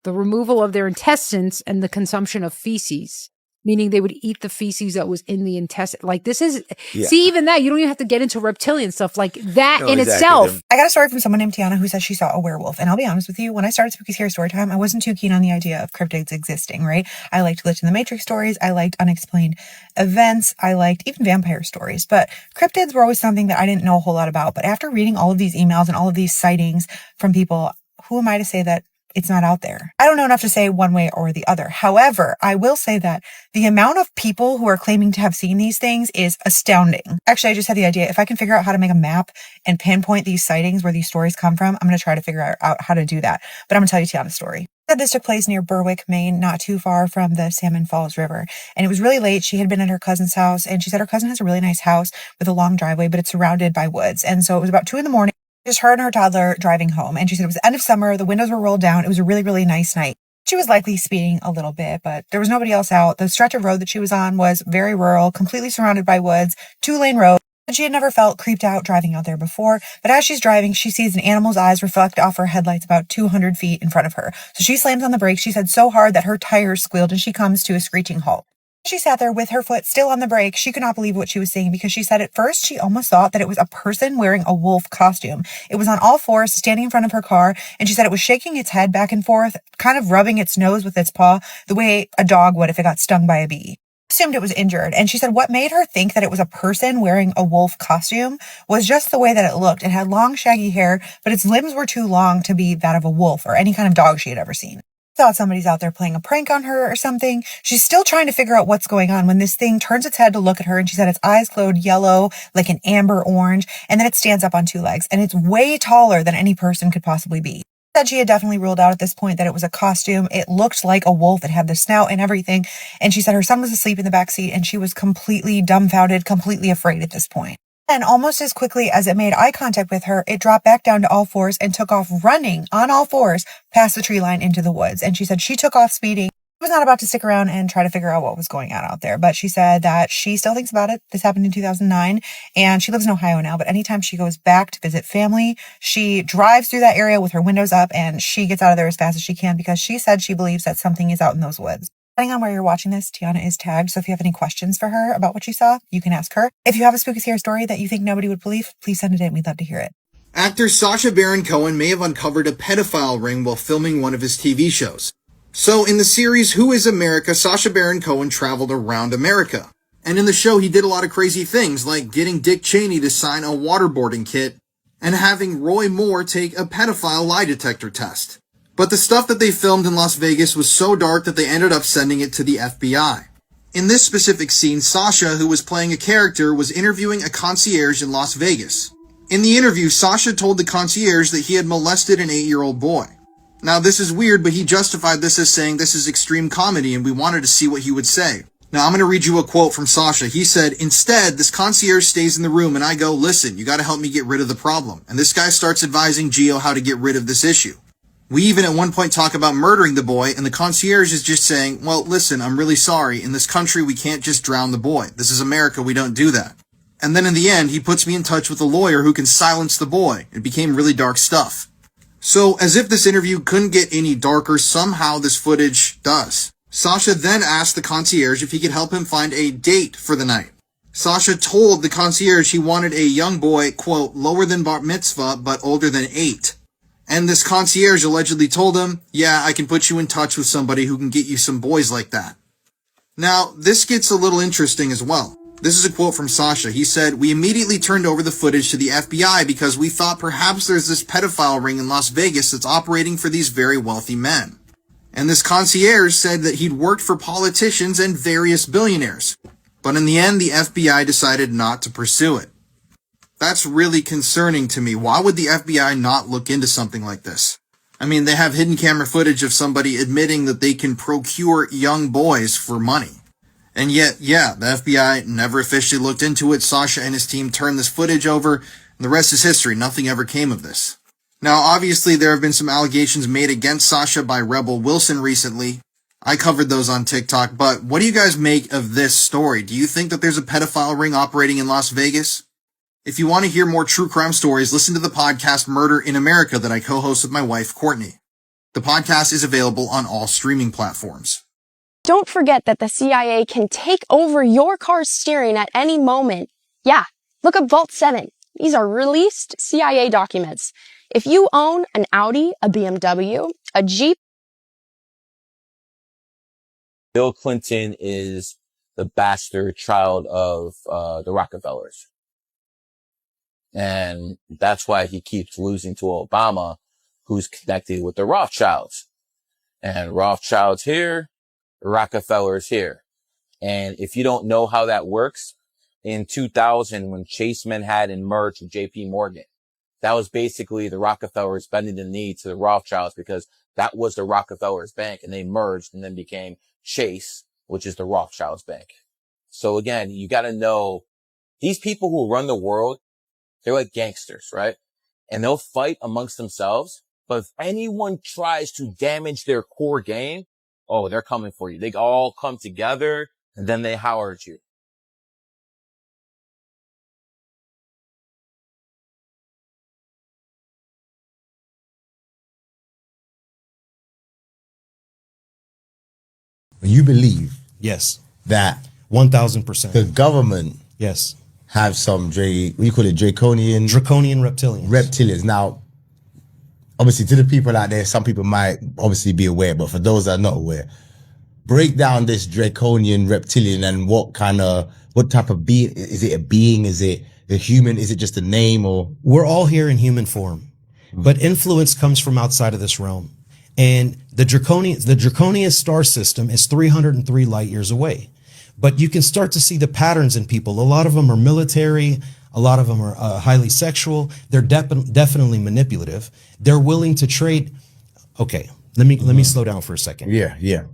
the removal of their intestines, and the consumption of feces, meaning they would eat the feces that was in the intestine. Like this is, see, even that, you don't even have to get into reptilian stuff like that itself. I got a story from someone named Tiana who says she saw a werewolf. And I'll be honest with you, when I started Spooky Scary Storytime, I wasn't too keen on the idea of cryptids existing, right? I liked Glitch in the Matrix stories. I liked unexplained events. I liked even vampire stories. But cryptids were always something that I didn't know a whole lot about. But after reading all of these emails and all of these sightings from people, who am I to say that it's not out there? I don't know enough to say one way or the other. However, I will say that the amount of people who are claiming to have seen these things is astounding. Actually, I just had the idea. If I can figure out how to make a map and pinpoint these sightings where these stories come from, I'm going to try to figure out how to do that. But I'm going to tell you Tiana's story. This took place near Berwick, Maine, not too far from the Salmon Falls River. And it was really late. She had been at her cousin's house, and she said her cousin has a really nice house with a long driveway, but it's surrounded by woods. And so it was about 2 a.m. Just her and her toddler driving home. And she said it was the end of summer. The windows were rolled down. It was a really, really nice night. She was likely speeding a little bit, but there was nobody else out. The stretch of road that she was on was very rural, completely surrounded by woods, 2-lane road. And she had never felt creeped out driving out there before. But as she's driving, she sees an animal's eyes reflect off her headlights about 200 feet in front of her. So she slams on the brakes. She said so hard that her tires squealed and she comes to a screeching halt. She sat there with her foot still on the brake. She could not believe what she was seeing because she said at first she almost thought that it was a person wearing a wolf costume. It was on all fours, standing in front of her car, and she said it was shaking its head back and forth, kind of rubbing its nose with its paw, the way a dog would if it got stung by a bee. Assumed it was injured, and she said what made her think that it was a person wearing a wolf costume was just the way that it looked. It had long, shaggy hair, but its limbs were too long to be that of a wolf or any kind of dog she had ever seen. Thought somebody's out there playing a prank on her or something. She's still trying to figure out what's going on when this thing turns its head to look at her, and she said its eyes glowed yellow like an amber orange, and then it stands up on 2 legs, and it's way taller than any person could possibly be. Said she had definitely ruled out at this point that it was a costume. It looked like a wolf. It had the snout and everything, and she said her son was asleep in the back seat, and she was completely dumbfounded, completely afraid at this point. And almost as quickly as it made eye contact with her, it dropped back down to all fours and took off running on all fours past the tree line into the woods. And she said she took off speeding. She was not about to stick around and try to figure out what was going on out there. But she said that she still thinks about it. This happened in 2009, and she lives in Ohio now. But anytime she goes back to visit family, she drives through that area with her windows up, and she gets out of there as fast as she can because she said she believes that something is out in those woods. Depending on where you're watching this, Tiana is tagged, so if you have any questions for her about what you saw, you can ask her. If you have a spooky scary story that you think nobody would believe, please send it in. We'd love to hear it. Actor Sacha Baron Cohen may have uncovered a pedophile ring while filming one of his TV shows. So in the series Who is America, Sacha Baron Cohen traveled around America. And in the show, he did a lot of crazy things, like getting Dick Cheney to sign a waterboarding kit and having Roy Moore take a pedophile lie detector test. But the stuff that they filmed in Las Vegas was so dark that they ended up sending it to the FBI. In this specific scene, Sasha, who was playing a character, was interviewing a concierge in Las Vegas. In the interview, Sasha told the concierge that he had molested an 8-year-old boy. Now, this is weird, but he justified this as saying this is extreme comedy and we wanted to see what he would say. Now, I'm going to read you a quote from Sasha. He said, "Instead, this concierge stays in the room and I go, listen, you got to help me get rid of the problem. And this guy starts advising Gio how to get rid of this issue. We even at one point talk about murdering the boy, and the concierge is just saying, well, listen, I'm really sorry. In this country, we can't just drown the boy. This is America. We don't do that. And then in the end, he puts me in touch with a lawyer who can silence the boy. It became really dark stuff." So, as if this interview couldn't get any darker, somehow this footage does. Sasha then asked the concierge if he could help him find a date for the night. Sasha told the concierge he wanted a young boy, quote, lower than bar mitzvah, but older than 8. And this concierge allegedly told him, yeah, I can put you in touch with somebody who can get you some boys like that. Now, this gets a little interesting as well. This is a quote from Sasha. He said, we immediately turned over the footage to the FBI because we thought perhaps there's this pedophile ring in Las Vegas that's operating for these very wealthy men. And this concierge said that he'd worked for politicians and various billionaires. But in the end, the FBI decided not to pursue it. That's really concerning to me. Why would the FBI not look into something like this? I mean, they have hidden camera footage of somebody admitting that they can procure young boys for money. And yet, yeah, the FBI never officially looked into it. Sasha and his team turned this footage over, and the rest is history. Nothing ever came of this. Now, obviously, there have been some allegations made against Sasha by Rebel Wilson recently. I covered those on TikTok, but what do you guys make of this story? Do you think that there's a pedophile ring operating in Las Vegas? If you want to hear more true crime stories, listen to the podcast Murder in America that I co-host with my wife, Courtney. The podcast is available on all streaming platforms. Don't forget that the CIA can take over your car's steering at any moment. Yeah, look up Vault 7. These are released CIA documents. If you own an Audi, a BMW, a Jeep, Bill Clinton is the bastard child of the Rockefellers. And that's why he keeps losing to Obama, who's connected with the Rothschilds. And Rothschilds here, Rockefellers here. And if you don't know how that works, in 2000, when Chase Manhattan merged with JP Morgan, that was basically the Rockefellers bending the knee to the Rothschilds because that was the Rockefellers bank, and they merged and then became Chase, which is the Rothschilds bank. So again, you got to know these people who run the world, they're like gangsters, right? And they'll fight amongst themselves. But if anyone tries to damage their core game, oh, they're coming for you. They all come together and then they holler at you. You believe, yes, that 1000%. the government, yes, have some what do you call it, draconian reptilians. Now, obviously, to the people out there, some people might obviously be aware, but for those that are not aware, break down this draconian reptilian and what type of being is it? A being? Is it a human? Is it just a name? Or we're all here in human form, but influence comes from outside of this realm. And the draconian star system is 303 light years away. But you can start to see the patterns in people. A lot of them are military. A lot of them are highly sexual. They're definitely manipulative. They're willing to trade. Okay, let me slow down for a second. Yeah.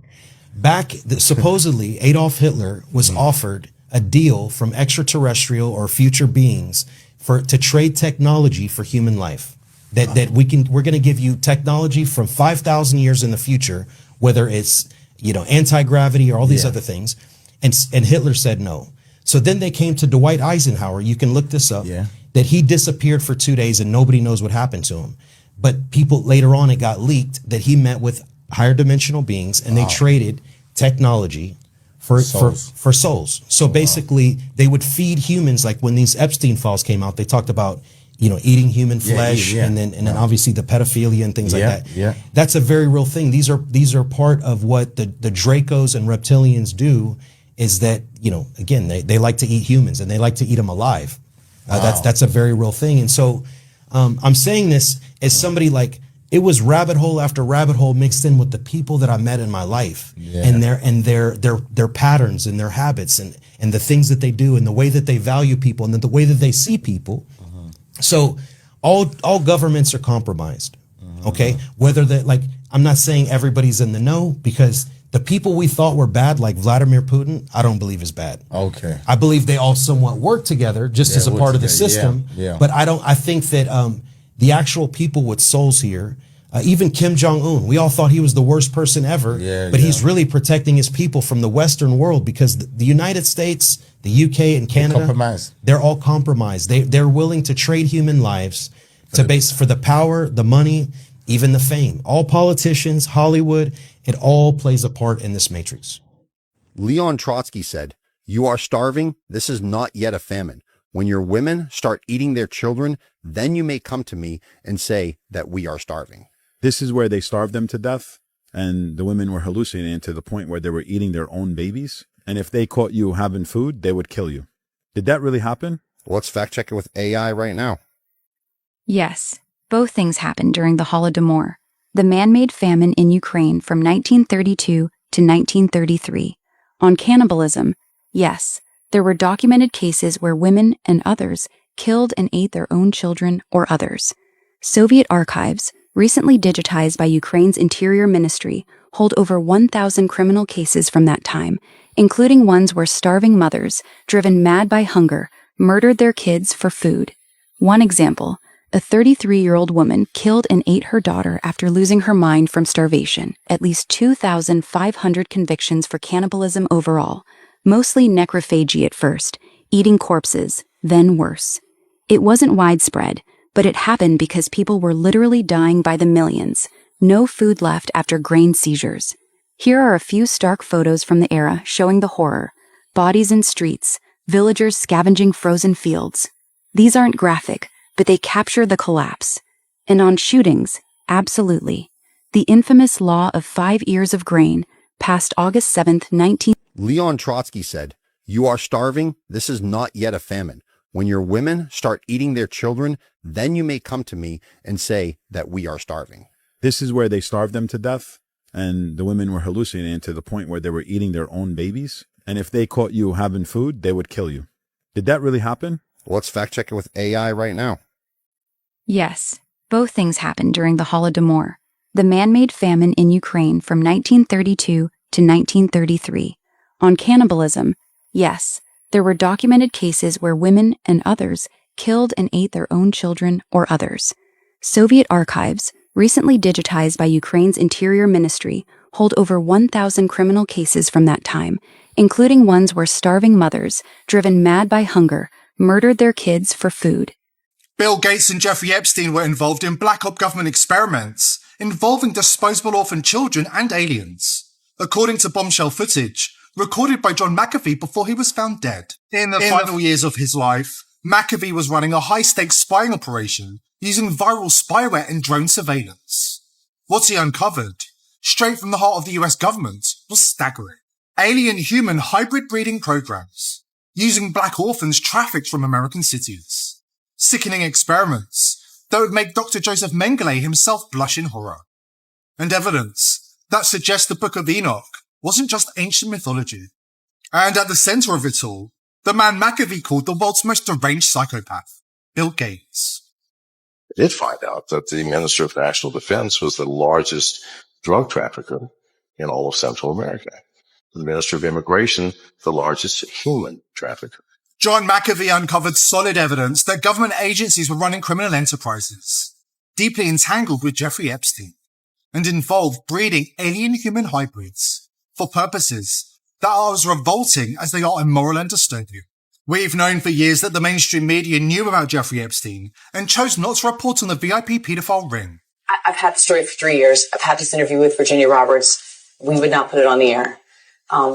Supposedly Adolf Hitler was offered a deal from extraterrestrial or future beings to trade technology for human life. That we're going to give you technology from 5,000 years in the future, whether it's, anti-gravity or all these other things. And Hitler said no. So then they came to Dwight Eisenhower. You can look this up. That he disappeared for 2 days and nobody knows what happened to him. But people later on, it got leaked that he met with higher dimensional beings and they traded technology for souls. So basically they would feed humans. Like when these Epstein files came out, they talked about, eating human flesh and then obviously the pedophilia and things like that. Yeah. That's a very real thing. These are part of what the Dracos and reptilians do, is that, again, they like to eat humans and they like to eat them alive. That's a very real thing. And so I'm saying this as somebody like, it was rabbit hole after rabbit hole mixed in with the people that I met in my life and their patterns and their habits and the things that they do and the way that they value people and the way that they see people. So all governments are compromised. Okay. Whether I'm not saying everybody's in the know, because the people we thought were bad, like Vladimir Putin, I don't believe is bad. Okay. I believe they all somewhat work together just as a part of the system. Yeah. But I think that the actual people with souls here, even Kim Jong-un, we all thought he was the worst person ever, but he's really protecting his people from the Western world, because the United States, the UK and Canada, they're all compromised. They're willing to trade human lives for the power, the money, even the fame. All politicians, Hollywood, it all plays a part in this matrix. Leon Trotsky said, "You are starving. This is not yet a famine. When your women start eating their children, then you may come to me and say that we are starving. This is where they starved them to death, and the women were hallucinating to the point where they were eating their own babies. And if they caught you having food, they would kill you. Did that really happen? Let's fact check it with AI right now. Yes, both things happened during the Holodomor, the man-made famine in Ukraine from 1932 to 1933. On cannibalism, yes, there were documented cases where women and others killed and ate their own children or others. Soviet archives, recently digitized by Ukraine's Interior Ministry, hold over 1,000 criminal cases from that time, including ones where starving mothers, driven mad by hunger, murdered their kids for food. One example, a 33-year-old woman killed and ate her daughter after losing her mind from starvation. At least 2,500 convictions for cannibalism overall, mostly necrophagy at first, eating corpses, then worse. It wasn't widespread, but it happened because people were literally dying by the millions. No food left after grain seizures. Here are a few stark photos from the era showing the horror. Bodies in streets, villagers scavenging frozen fields. These aren't graphic, but they capture the collapse. And on shootings, absolutely. The infamous law of 5 ears of grain, passed August 7th, 19... Leon Trotsky said, "You are starving. This is not yet a famine. When your women start eating their children, then you may come to me and say that we are starving." This is where they starved them to death, and the women were hallucinating to the point where they were eating their own babies. And if they caught you having food, they would kill you. Did that really happen? Let's fact check it with AI right now. Yes, both things happened during the Holodomor, the man-made famine in Ukraine from 1932 to 1933. On cannibalism, yes, there were documented cases where women and others killed and ate their own children or others. Soviet archives, recently digitized by Ukraine's Interior Ministry, hold over 1,000 criminal cases from that time, including ones where starving mothers, driven mad by hunger, murdered their kids for food. Bill Gates and Jeffrey Epstein were involved in black op government experiments involving disposable orphan children and aliens, according to bombshell footage recorded by John McAfee before he was found dead. In the final years of his life, McAfee was running a high-stakes spying operation using viral spyware and drone surveillance. What he uncovered, straight from the heart of the US government, was staggering. Alien-human hybrid breeding programs, using black orphans trafficked from American cities. Sickening experiments that would make Dr. Joseph Mengele himself blush in horror. And evidence that suggests the Book of Enoch wasn't just ancient mythology. And at the center of it all, the man McAfee called the world's most deranged psychopath, Bill Gates. I did find out that the Minister of National Defense was the largest drug trafficker in all of Central America. The Minister of Immigration, the largest human trafficker. John McAfee uncovered solid evidence that government agencies were running criminal enterprises, deeply entangled with Jeffrey Epstein, and involved breeding alien-human hybrids for purposes that are as revolting as they are immoral and disturbing. We've known for years that the mainstream media knew about Jeffrey Epstein and chose not to report on the VIP pedophile ring. I've had the story for 3 years. I've had this interview with Virginia Roberts. We would not put it on the air.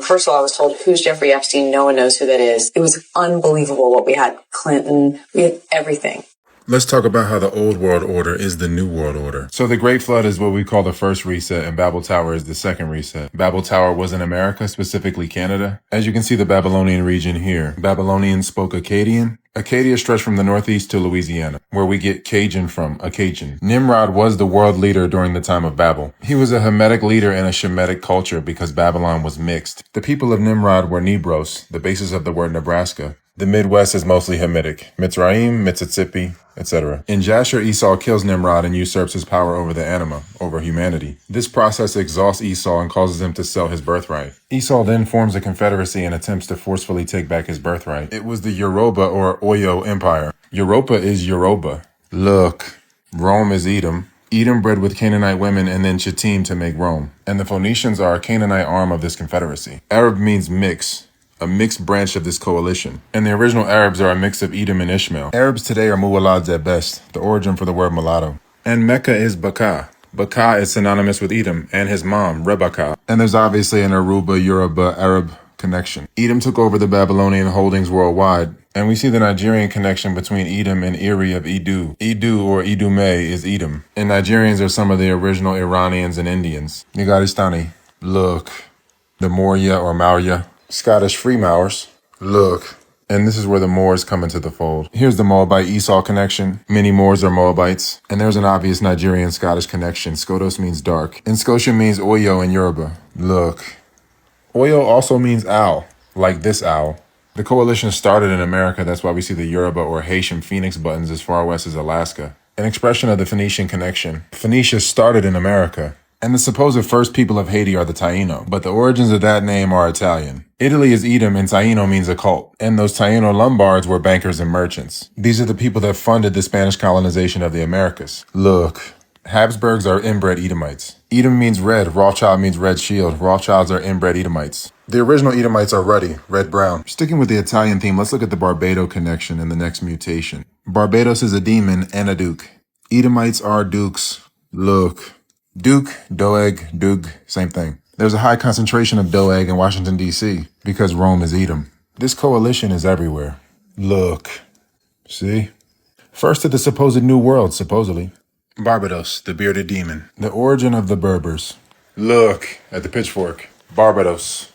First of all, I was told, who's Jeffrey Epstein? No one knows who that is. It was unbelievable what we had. Clinton, we had everything. Let's talk about how the old world order is the new world order. So the Great Flood is what we call the first reset, and Babel Tower is the second reset. Babel Tower was in America, specifically Canada. As you can see the Babylonian region here. Babylonians spoke Akkadian. Acadia stretched from the northeast to Louisiana, where we get Cajun from, Acadian. Nimrod was the world leader during the time of Babel. He was a Hamitic leader in a Shemitic culture because Babylon was mixed. The people of Nimrod were Nebros, the basis of the word Nebraska. The Midwest is mostly Hamitic, Mitzrayim, Mississippi, etc. In Jasher, Esau kills Nimrod and usurps his power over the anima, over humanity. This process exhausts Esau and causes him to sell his birthright. Esau then forms a confederacy and attempts to forcefully take back his birthright. It was the Yoruba or Oyo Empire. Europa is Yoruba. Look, Rome is Edom. Edom bred with Canaanite women and then Chittim to make Rome. And the Phoenicians are a Canaanite arm of this confederacy. Arab means mix. A mixed branch of this coalition. And the original Arabs are a mix of Edom and Ishmael. Arabs today are Muwalads at best, the origin for the word mulatto. And Mecca is Baka. Baka is synonymous with Edom and his mom, Rebekah. And there's obviously an Aruba, Yoruba, Arab connection. Edom took over the Babylonian holdings worldwide, and we see the Nigerian connection between Edom and Eri of Edu. Edu or Idume is Edom, and Nigerians are some of the original Iranians and Indians. Nigaristani, look. The Moria or Maurya, Scottish Freemaurers, look. And this is where the Moors come into the fold. Here's the Moabite-Esau connection. Many Moors are Moabites. And there's an obvious Nigerian-Scottish connection. Skotos means dark. And Scotia means Oyo in Yoruba. Look. Oyo also means owl, like this owl. The coalition started in America. That's why we see the Yoruba or Haitian phoenix buttons as far west as Alaska. An expression of the Phoenician connection. Phoenicia started in America. And the supposed first people of Haiti are the Taino, but the origins of that name are Italian. Italy is Edom and Taino means occult, and those Taino Lombards were bankers and merchants. These are the people that funded the Spanish colonization of the Americas. Look, Habsburgs are inbred Edomites. Edom means red, Rothschild means red shield. Rothschilds are inbred Edomites. The original Edomites are ruddy, red-brown. Sticking with the Italian theme, let's look at the Barbados connection in the next mutation. Barbados is a demon and a duke. Edomites are dukes. Look. Duke, Doeg, Dug, same thing. There's a high concentration of Doeg in Washington, D.C. because Rome is Edom. This coalition is everywhere. Look. See? First to the supposed New World, supposedly. Barbados, the bearded demon. The origin of the Berbers. Look at the pitchfork. Barbados.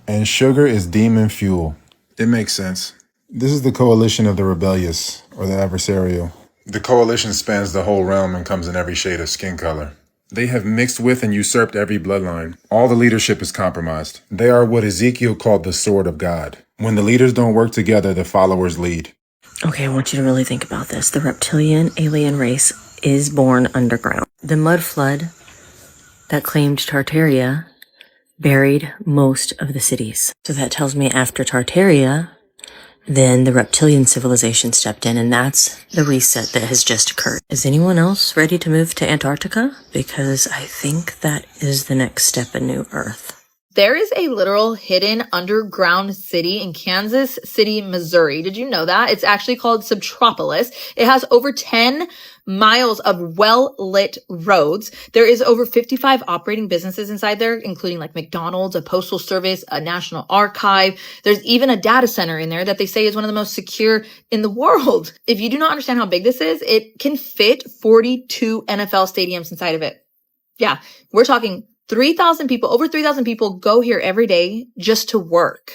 And sugar is demon fuel. It makes sense. This is the coalition of the rebellious, or the adversarial. The coalition spans the whole realm and comes in every shade of skin color. They have mixed with and usurped every bloodline. All the leadership is compromised. They are what Ezekiel called the sword of God. When the leaders don't work together, the followers lead. Okay, I want you to really think about this. The reptilian alien race is born underground. The mud flood that claimed Tartaria buried most of the cities. So that tells me after Tartaria, then the reptilian civilization stepped in, and that's the reset that has just occurred. Is anyone else ready to move to Antarctica? Because I think that is the next step in New Earth. There is a literal hidden underground city in Kansas City, Missouri. Did you know that? It's actually called Subtropolis. It has over 10 miles of well-lit roads. There is over 55 operating businesses inside there, including like McDonald's, a postal service, a national archive. There's even a data center in there that they say is one of the most secure in the world. If you do not understand how big this is, it can fit 42 NFL stadiums inside of it. Yeah, we're talking 3,000 people, over 3,000 people go here every day just to work.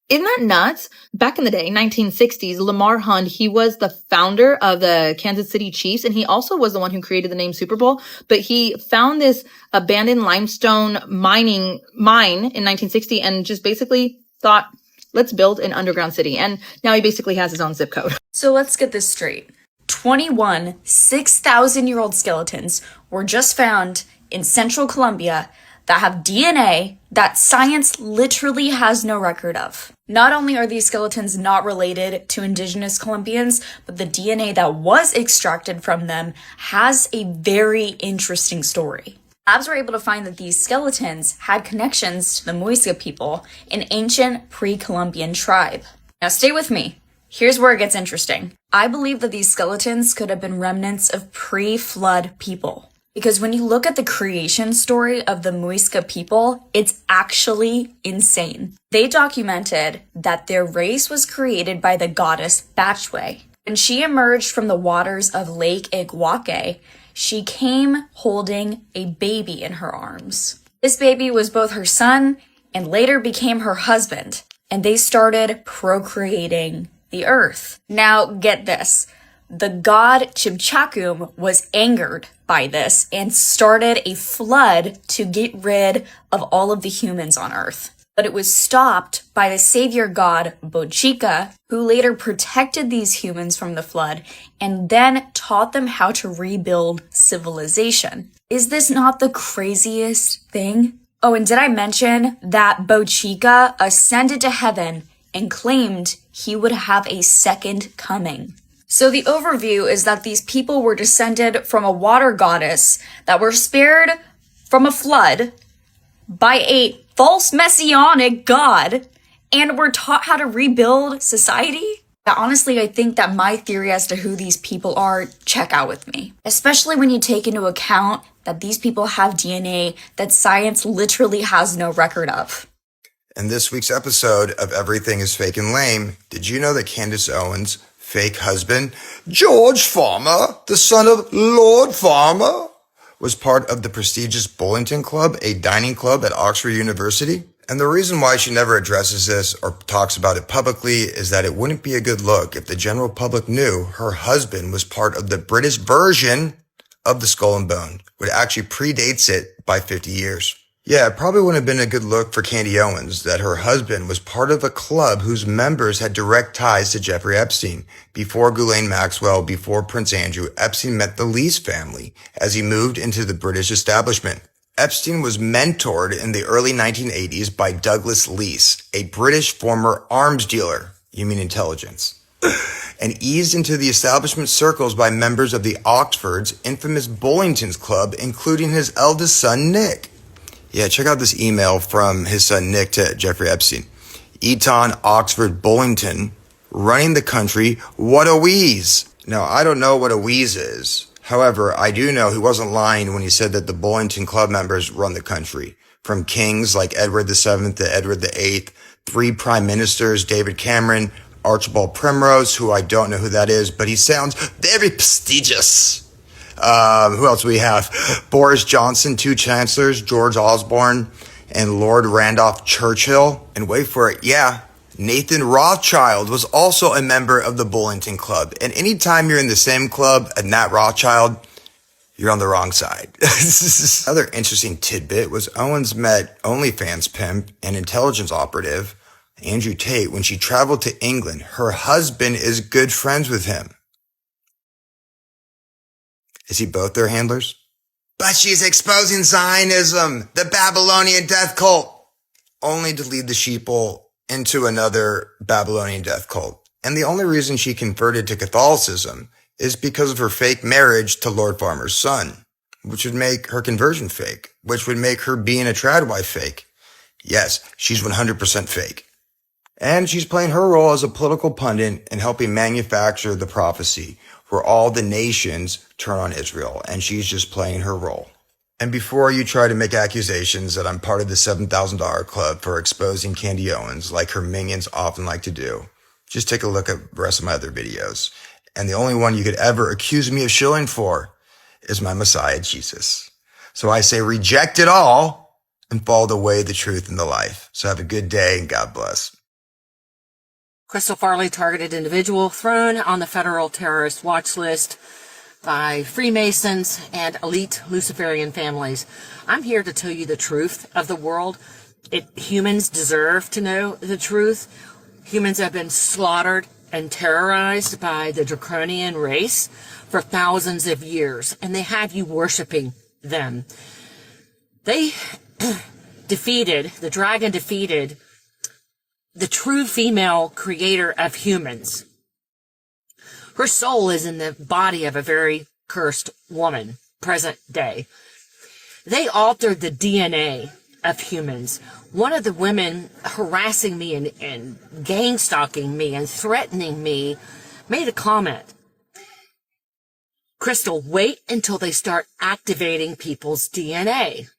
Isn't that nuts? Back in the day, 1960s, Lamar Hunt, he was the founder of the Kansas City Chiefs, and he also was the one who created the name Super Bowl. But he found this abandoned limestone mine in 1960 and just basically thought, let's build an underground city. And now he basically has his own zip code. So let's get this straight. 21 6,000-year-old skeletons were just found in central Colombia that have DNA that science literally has no record of. Not only are these skeletons not related to indigenous Colombians, but the DNA that was extracted from them has a very interesting story. Labs were able to find that these skeletons had connections to the Muisca people, an ancient pre-Columbian tribe. Now stay with me. Here's where it gets interesting. I believe that these skeletons could have been remnants of pre-flood people. Because when you look at the creation story of the Muisca people, it's actually insane. They documented that their race was created by the goddess Batchwe. When she emerged from the waters of Lake Iguaque, she came holding a baby in her arms. This baby was both her son and later became her husband, and they started procreating the earth. Now get this. The god Chimchakum was angered by this and started a flood to get rid of all of the humans on Earth. But it was stopped by the savior god Bochica, who later protected these humans from the flood and then taught them how to rebuild civilization. Is this not the craziest thing? Oh, and did I mention that Bochica ascended to heaven and claimed he would have a second coming? So the overview is that these people were descended from a water goddess that were spared from a flood by a false messianic god and were taught how to rebuild society. Now, honestly, I think that my theory as to who these people are check out with me, especially when you take into account that these people have DNA that science literally has no record of. In this week's episode of Everything is Fake and Lame, did you know that Candace Owens' fake husband, George Farmer, the son of Lord Farmer, was part of the prestigious Bullington Club, a dining club at Oxford University? And the reason why she never addresses this or talks about it publicly is that it wouldn't be a good look if the general public knew her husband was part of the British version of the Skull and Bone, which actually predates it by 50 years. Yeah, it probably wouldn't have been a good look for Candy Owens that her husband was part of a club whose members had direct ties to Jeffrey Epstein. Before Ghislaine Maxwell, before Prince Andrew, Epstein met the Lees family as he moved into the British establishment. Epstein was mentored in the early 1980s by Douglas Lees, a British former arms dealer, you mean intelligence, and eased into the establishment circles by members of the Oxford's infamous Bullington's Club, including his eldest son, Nick. Yeah, check out this email from his son Nick to Jeffrey Epstein. Eton, Oxford, Bullington, running the country, what a wheeze. Now, I don't know what a wheeze is. However, I do know he wasn't lying when he said that the Bullington Club members run the country. From kings like Edward VII to Edward VIII, 3 prime ministers, David Cameron, Archibald Primrose, who I don't know who that is, but he sounds very prestigious. Who else do we have? Boris Johnson, 2 chancellors, George Osborne and Lord Randolph Churchill. And wait for it, yeah, Nathan Rothschild was also a member of the Bullington Club. And anytime you're in the same club as Nat Rothschild, you're on the wrong side. Another interesting tidbit was Owens met OnlyFans pimp and intelligence operative Andrew Tate when she traveled to England. Her husband is good friends with him. Is he both their handlers? But she's exposing Zionism, the Babylonian death cult, only to lead the sheeple into another Babylonian death cult. And the only reason she converted to Catholicism is because of her fake marriage to Lord Farmer's son, which would make her conversion fake, which would make her being a trad wife fake. Yes, she's 100% fake. And she's playing her role as a political pundit and helping manufacture the prophecy where all the nations turn on Israel, and she's just playing her role. And before you try to make accusations that I'm part of the $7,000 club for exposing Candy Owens, like her minions often like to do, just take a look at the rest of my other videos. And the only one you could ever accuse me of shilling for is my Messiah, Jesus. So I say reject it all and follow the way, the truth, and the life. So have a good day, and God bless. Crystal Farley, targeted individual, thrown on the federal terrorist watch list by Freemasons and elite Luciferian families. I'm here to tell you the truth of the world. Humans deserve to know the truth. Humans have been slaughtered and terrorized by the draconian race for thousands of years, and they have you worshiping them. The dragon defeated the true female creator of humans. Her soul is in the body of a very cursed woman, present day. They altered the DNA of humans. One of the women harassing me and gang stalking me and threatening me made a comment. Crystal, wait until they start activating people's DNA.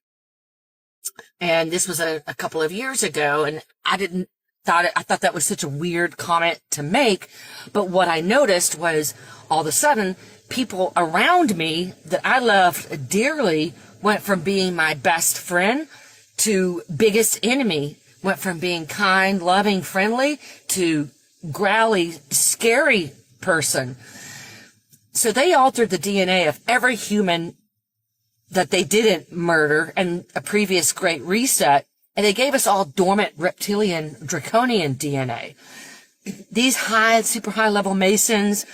And this was a couple of years ago, and I thought that was such a weird comment to make, but what I noticed was all of a sudden people around me that I loved dearly went from being my best friend to biggest enemy, went from being kind, loving, friendly to growly, scary person. So they altered the DNA of every human that they didn't murder in a previous Great Reset. And they gave us all dormant reptilian draconian DNA. These super high level Masons,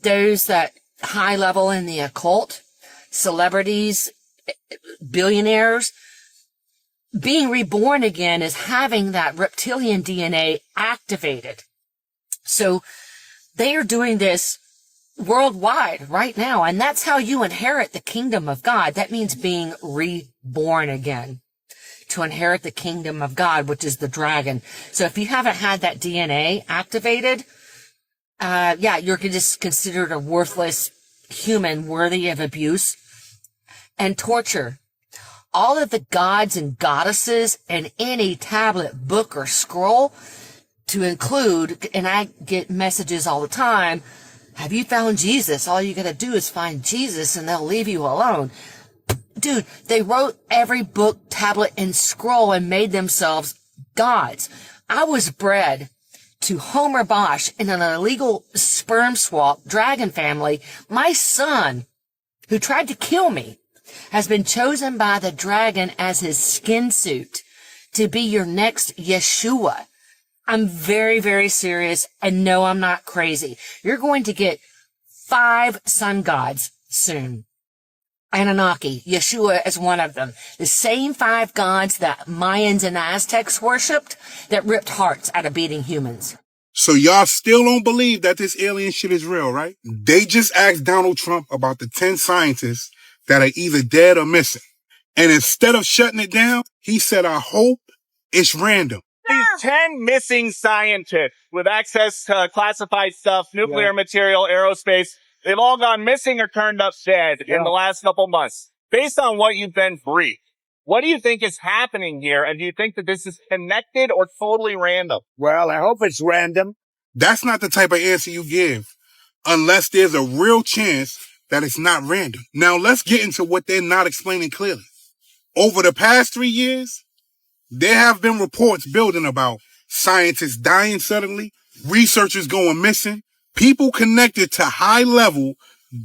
those that high level in the occult, celebrities, billionaires, being reborn again is having that reptilian DNA activated. So they are doing this worldwide right now. And that's how you inherit the kingdom of God. That means being reborn again. To inherit the kingdom of God, which is the dragon. So if you haven't had that DNA activated, you're just considered a worthless human worthy of abuse and torture. all of the gods and goddesses in any tablet, book, or scroll to include, and I get messages all the time, have you found Jesus? All you gotta do is find Jesus and they'll leave you alone. Dude, they wrote every book, tablet, and scroll and made themselves gods. I was bred to Homer Bosch in an illegal sperm swap dragon family. My son, who tried to kill me, has been chosen by the dragon as his skin suit to be your next Yeshua. I'm very, very serious, and no, I'm not crazy. You're going to get 5 sun gods soon. Annunaki, Yeshua is one of them. The same 5 gods that Mayans and Aztecs worshipped that ripped hearts out of beating humans. So y'all still don't believe that this alien shit is real, right? They just asked Donald Trump about the 10 scientists that are either dead or missing. And instead of shutting it down, he said, I hope it's random. These 10 missing scientists with access to classified stuff, nuclear material, aerospace, they've all gone missing or turned up dead in the last couple months. Based on what you've been briefed, what do you think is happening here? And do you think that this is connected or totally random? Well, I hope it's random. That's not the type of answer you give unless there's a real chance that it's not random. Now, let's get into what they're not explaining clearly. Over the past 3 years, there have been reports building about scientists dying suddenly, researchers going missing, people connected to high-level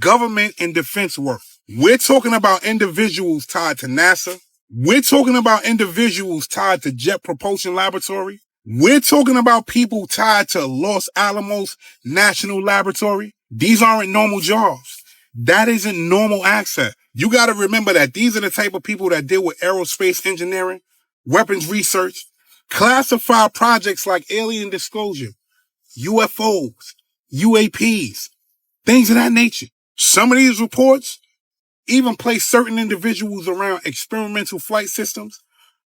government and defense work. We're talking about individuals tied to NASA. We're talking about individuals tied to Jet Propulsion Laboratory. We're talking about people tied to Los Alamos National Laboratory. These aren't normal jobs. That isn't normal access. You got to remember that these are the type of people that deal with aerospace engineering, weapons research, classified projects like alien disclosure, UFOs, UAPs, things of that nature. Some of these reports even place certain individuals around experimental flight systems,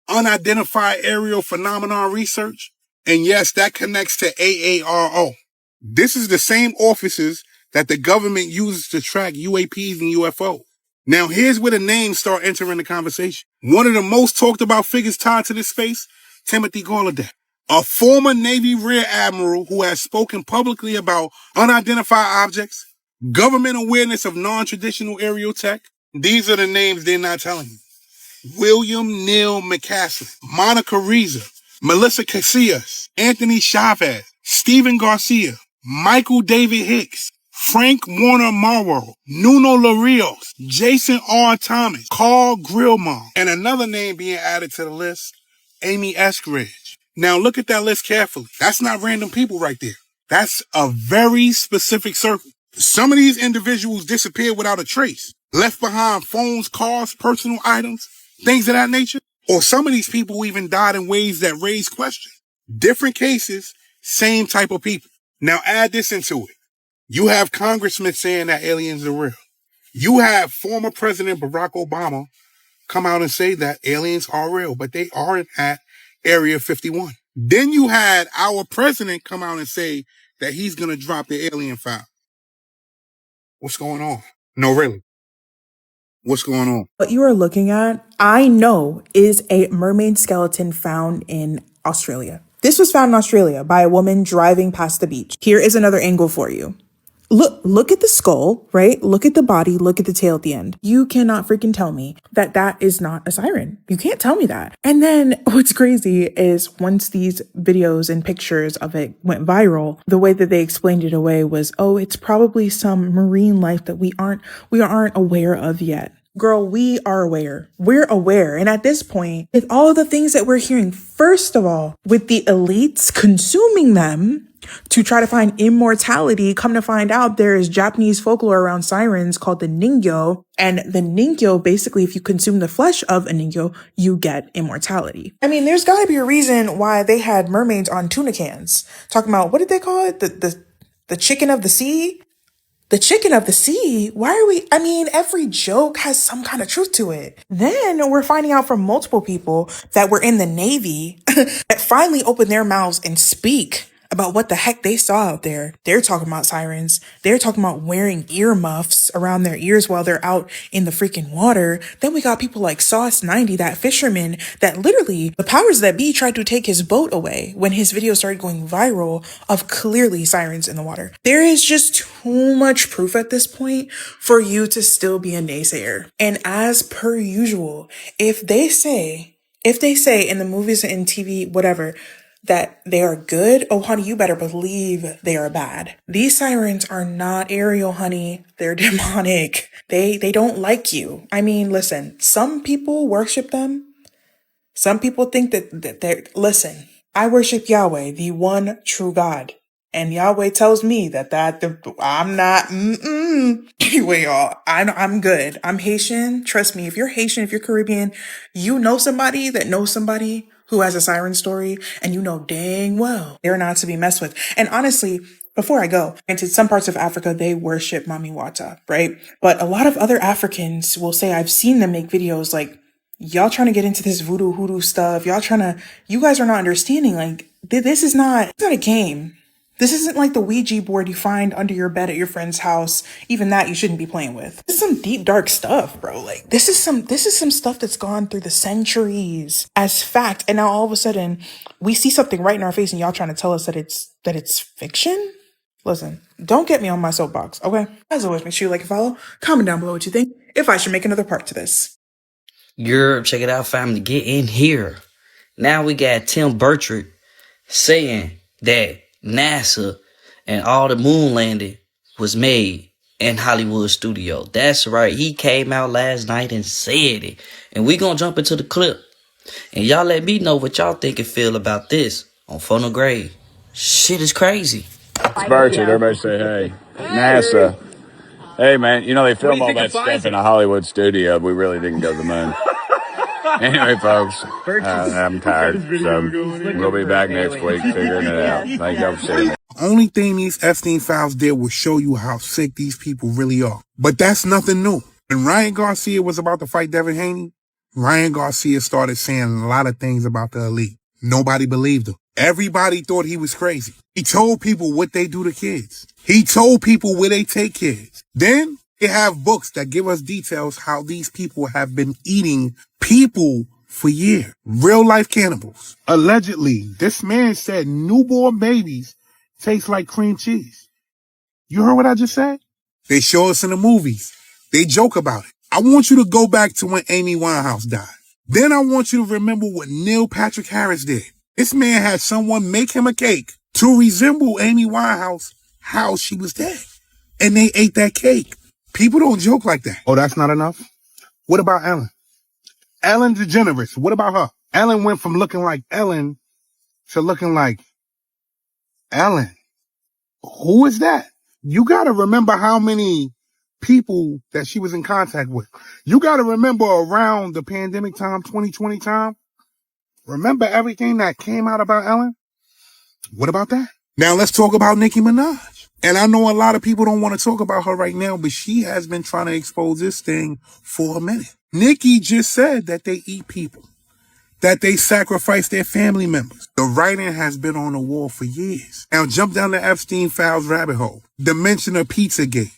unidentified aerial phenomenon research, and yes, that connects to AARO. This is the same offices that the government uses to track UAPs and UFOs. Now, here's where the names start entering the conversation. One of the most talked about figures tied to this space, Timothy Gallaudet, a former Navy Rear Admiral who has spoken publicly about unidentified objects, government awareness of non-traditional aerial tech. These are the names they're not telling you. William Neil McCaslin, Monica Reza, Melissa Casillas, Anthony Chavez, Stephen Garcia, Michael David Hicks, Frank Warner Marwell, Nuno Larios, Jason R. Thomas, Carl Grillmont, and another name being added to the list, Amy Eskridge. Now look at that list carefully. That's not random people right there. That's a very specific circle. Some of these individuals disappeared without a trace, left behind phones, cars, personal items, things of that nature. Or some of these people even died in ways that raise questions. Different cases, same type of people. Now add this into it. You have congressmen saying that aliens are real. You have former President Barack Obama come out and say that aliens are real, but they aren't at Area 51. Then you had our president come out and say that he's going to drop the alien file. What's going on? No, really. What's going on? What you are looking at, I know, is a mermaid skeleton found in Australia. This was found in Australia by a woman driving past the beach. Here is another angle for you. Look at the skull, right? Look at the body, look at the tail at the end. You cannot freaking tell me that that is not a siren. You can't tell me that. And then what's crazy is once these videos and pictures of it went viral, the way that they explained it away was, oh, it's probably some marine life that we aren't aware of yet. Girl, we are aware. We're aware. And at this point, with all the things that we're hearing, first of all, with the elites consuming them to try to find immortality, come to find out there is Japanese folklore around sirens called the Ningyo. And the Ningyo, basically, if you consume the flesh of a Ningyo, you get immortality. I mean, there's gotta be a reason why they had mermaids on tuna cans. Talking about, what did they call it? The chicken of the sea? The chicken of the sea? Why are we, every joke has some kind of truth to it. Then we're finding out from multiple people that were in the Navy that finally opened their mouths and speak about what the heck they saw out there. They're talking about sirens. They're talking about wearing earmuffs around their ears while they're out in the freaking water. Then we got people like Sauce 90, that fisherman that literally the powers that be tried to take his boat away when his video started going viral of clearly sirens in the water. There is just too much proof at this point for you to still be a naysayer. And as per usual, if they say in the movies and TV, whatever, that they are good, oh honey, you better believe they are bad. These sirens are not Ariel, honey. They're demonic. They don't like you. I mean, listen, some people worship them. Some people think that they're, listen, I worship Yahweh, the one true God. And Yahweh tells me that I'm not, anyway, y'all, I'm good. I'm Haitian. Trust me, if you're Haitian, if you're Caribbean, you know somebody that knows somebody who has a siren story, and you know dang well they're not to be messed with. And honestly, before I go, into some parts of Africa, they worship Mami Wata, right? But a lot of other Africans will say, I've seen them make videos like, y'all trying to get into this voodoo hoodoo stuff. You guys are not understanding. Like, this is not a game. This isn't like the Ouija board you find under your bed at your friend's house. Even that you shouldn't be playing with. This is some deep, dark stuff, bro. Like, this is some stuff that's gone through the centuries as fact. And now all of a sudden we see something right in our face and y'all trying to tell us that it's fiction? Listen, don't get me on my soapbox, okay? As always, make sure you like and follow. Comment down below what you think if I should make another part to this. Girl, check it out, family. Get in here. Now we got Tim Burchard saying that NASA and all the moon landing was made in Hollywood studio. That's right. He came out last night and said it. And we gonna jump into the clip. And y'all let me know what y'all think and feel about this on Phonograde. Shit is crazy. It's Burchard. Everybody say hey. NASA. Hey, man, you know, they film all that stuff in a Hollywood studio. We really didn't go to the moon. Anyway, folks, I'm tired, so we'll be back next week figuring it out. Thank y'all for seeing me. Only thing these Epstein files did was show you how sick these people really are. But that's nothing new. When Ryan Garcia was about to fight Devin Haney, Ryan Garcia started saying a lot of things about the elite. Nobody believed him. Everybody thought he was crazy. He told people what they do to kids. He told people where they take kids. Then they have books that give us details how these people have been eating people for years. Real life cannibals. Allegedly, this man said newborn babies taste like cream cheese. You heard what I just said? They show us in the movies. They joke about it. I want you to go back to when Amy Winehouse died. Then I want you to remember what Neil Patrick Harris did. This man had someone make him a cake to resemble Amy Winehouse how she was dead. And they ate that cake. People don't joke like that. Oh, that's not enough? What about Ellen? Ellen DeGeneres. What about her? Ellen went from looking like Ellen to looking like Ellen. Who is that? You got to remember how many people that she was in contact with. You got to remember around the pandemic time, 2020 time. Remember everything that came out about Ellen? What about that? Now let's talk about Nicki Minaj. And I know a lot of people don't want to talk about her right now, but she has been trying to expose this thing for a minute. Nicki just said that they eat people, that they sacrifice their family members. The writing has been on the wall for years. Now jump down the Epstein files rabbit hole. The mention of Pizzagate.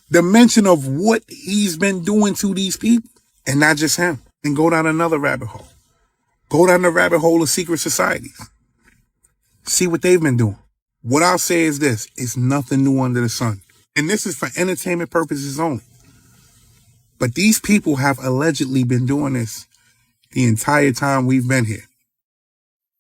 The mention of what he's been doing to these people. And not just him. And go down another rabbit hole. Go down the rabbit hole of secret societies. See what they've been doing. What I'll say is this. It's nothing new under the sun. And this is for entertainment purposes only. But these people have allegedly been doing this the entire time we've been here.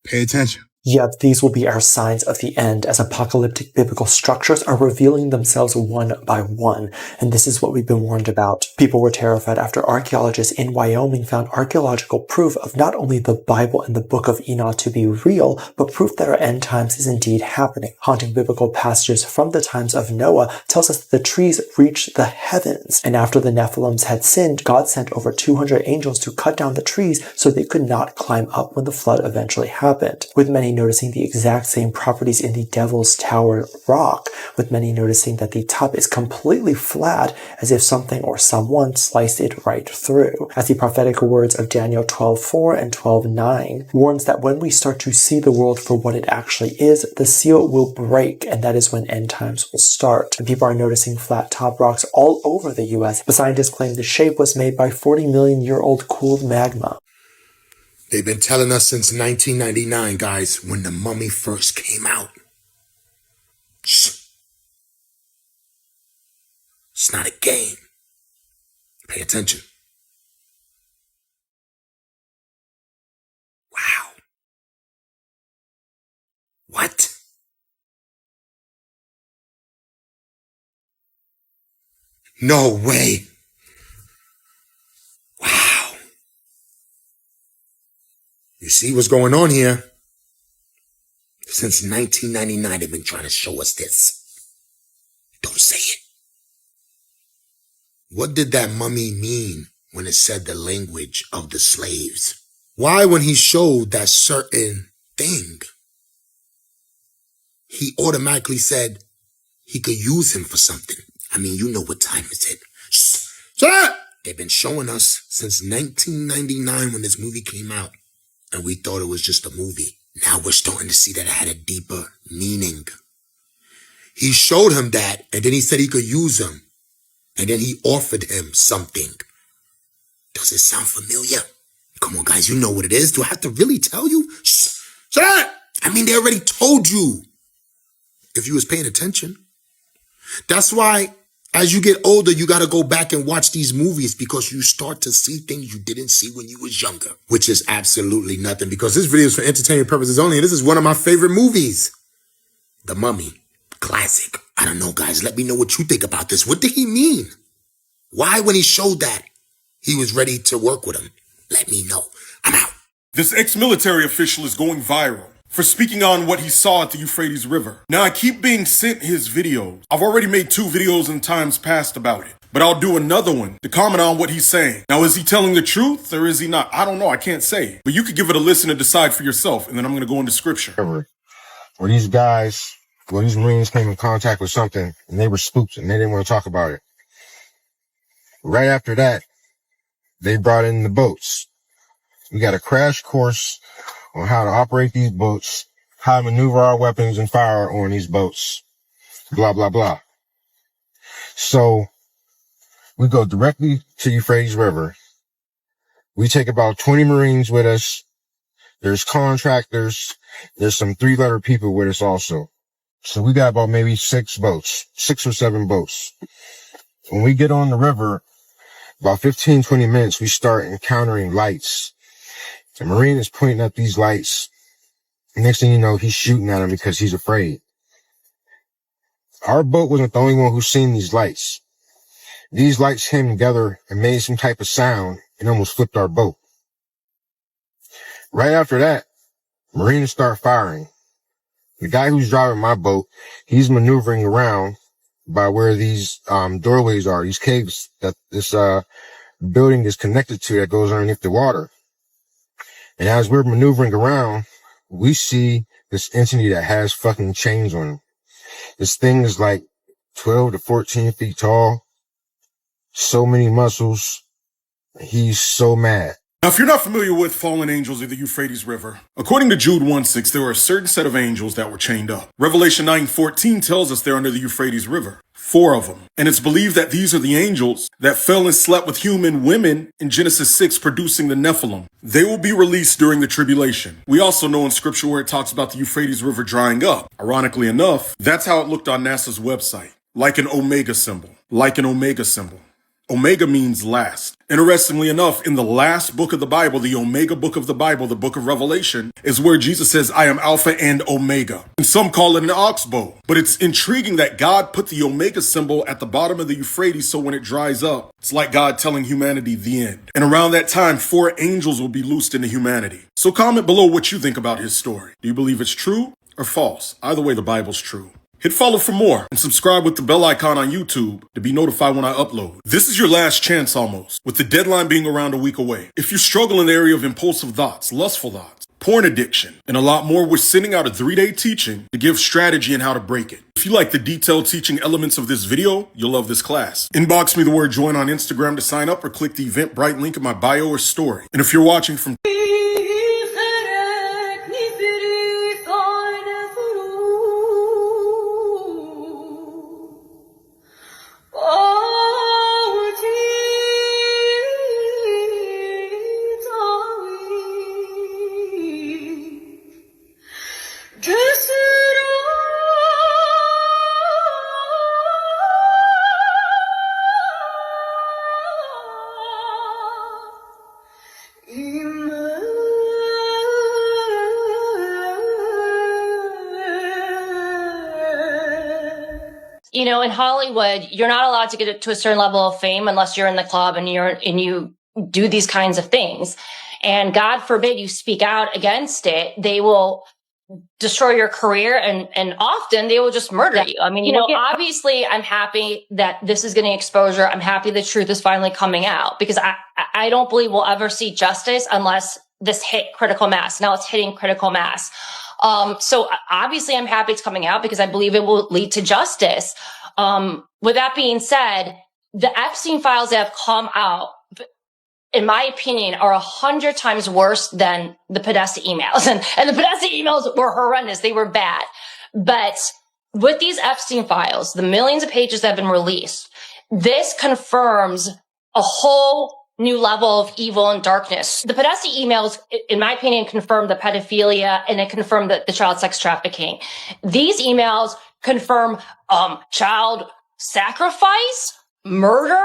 Pay attention. Yet these will be our signs of the end as apocalyptic biblical structures are revealing themselves one by one. And this is what we've been warned about. People were terrified after archaeologists in Wyoming found archaeological proof of not only the Bible and the Book of Enoch to be real, but proof that our end times is indeed happening. Haunting biblical passages from the times of Noah tells us that the trees reached the heavens. And after the Nephilims had sinned, God sent over 200 angels to cut down the trees so they could not climb up when the flood eventually happened. With many noticing the exact same properties in the Devil's Tower rock, with many noticing that the top is completely flat, as if something or someone sliced it right through. As the prophetic words of Daniel 12:4 and 12:9 warns that when we start to see the world for what it actually is, the seal will break, and that is when end times will start. And people are noticing flat top rocks all over the US. The scientists claim the shape was made by 40 million year old cooled magma. They've been telling us since 1999, guys, when the mummy first came out. Shh. It's not a game. Pay attention. Wow. What? No way. Wow. You see what's going on here? Since 1999, they've been trying to show us this. Don't say it. What did that mummy mean when it said the language of the slaves? Why, when he showed that certain thing, he automatically said he could use him for something? I mean, you know what time is it? Shut up! They've been showing us since 1999 when this movie came out, and we thought it was just a movie. Now we're starting to see that it had a deeper meaning. He showed him that, and then he said he could use him. And then he offered him something. Does it sound familiar? Come on, guys, you know what it is. Do I have to really tell you? Shh! Shut up! I mean, they already told you. If you was paying attention. That's why, as you get older, you got to go back and watch these movies, because you start to see things you didn't see when you was younger. Which is absolutely nothing, because this video is for entertainment purposes only, and this is one of my favorite movies. The Mummy. Classic. I don't know, guys. Let me know what you think about this. What did he mean? Why, when he showed that, he was ready to work with him? Let me know. I'm out. This ex-military official is going viral for speaking on what he saw at the Euphrates River. Now, I keep being sent his videos. I've already made 2 videos in times past about it, but I'll do another one to comment on what he's saying. Now, is he telling the truth or is he not? I don't know. I can't say. But you could give it a listen and decide for yourself, and then I'm going to go into scripture. Where these guys, where these Marines came in contact with something, and they were spooked, and they didn't want to talk about it. Right after that, they brought in the boats. We got a crash course on how to operate these boats, how to maneuver our weapons and fire on these boats, blah, blah, blah. So we go directly to Euphrates River. We take about 20 Marines with us. There's contractors. There's some 3-letter people with us also. So we got about maybe 6 boats, 6 or 7 boats. When we get on the river, about 15, 20 minutes, we start encountering lights. The Marine is pointing at these lights. Next thing you know, he's shooting at them because he's afraid. Our boat wasn't the only one who's seen these lights. These lights came together and made some type of sound and almost flipped our boat. Right after that, Marines start firing. The guy who's driving my boat, he's maneuvering around by where these doorways are, these caves that this building is connected to that goes underneath the water. And as we're maneuvering around, we see this entity that has fucking chains on him. This thing is like 12 to 14 feet tall. So many muscles. He's so mad. Now, if you're not familiar with fallen angels of the Euphrates River, according to Jude 1:6, there were a certain set of angels that were chained up. Revelation 9:14 tells us they're under the Euphrates River. 4 of them. And it's believed that these are the angels that fell and slept with human women in Genesis 6, producing the Nephilim. They will be released during the tribulation. We also know in scripture where it talks about the Euphrates River drying up. Ironically enough, that's how it looked on NASA's website. Like an omega symbol. Like an omega symbol. Omega means last. Interestingly enough, in the last book of the Bible, the Omega book of the Bible, the book of Revelation, is where Jesus says, I am Alpha and Omega. And some call it an oxbow. But it's intriguing that God put the Omega symbol at the bottom of the Euphrates, so when it dries up, it's like God telling humanity the end. And around that time, 4 angels will be loosed into humanity. So comment below what you think about his story. Do you believe it's true or false? Either way, the Bible's true. Hit follow for more and subscribe with the bell icon on YouTube to be notified when I upload. This is your last chance almost, with the deadline being around a week away. If you struggle in the area of impulsive thoughts, lustful thoughts, porn addiction, and a lot more, we're sending out a 3-day teaching to give strategy and how to break it. If you like the detailed teaching elements of this video, you'll love this class. Inbox me the word join on Instagram to sign up or click the Eventbrite link in my bio or story. And if you're watching from you know, in Hollywood, you're not allowed to get to a certain level of fame unless you're in the club and you do these kinds of things. And God forbid you speak out against it, they will destroy your career and often they will just murder you. I mean, you know, obviously I'm happy that this is getting exposure. I'm happy the truth is finally coming out because I don't believe we'll ever see justice unless this hit critical mass. Now it's hitting critical mass. So obviously I'm happy it's coming out because I believe it will lead to justice. With that being said, the Epstein files that have come out, in my opinion, are 100 times worse than the Podesta emails. And the Podesta emails were horrendous. They were bad. But with these Epstein files, the millions of pages that have been released, this confirms a whole new level of evil and darkness. The Podesta emails, in my opinion, confirm the pedophilia and it confirmed the child sex trafficking. These emails confirm child sacrifice, murder,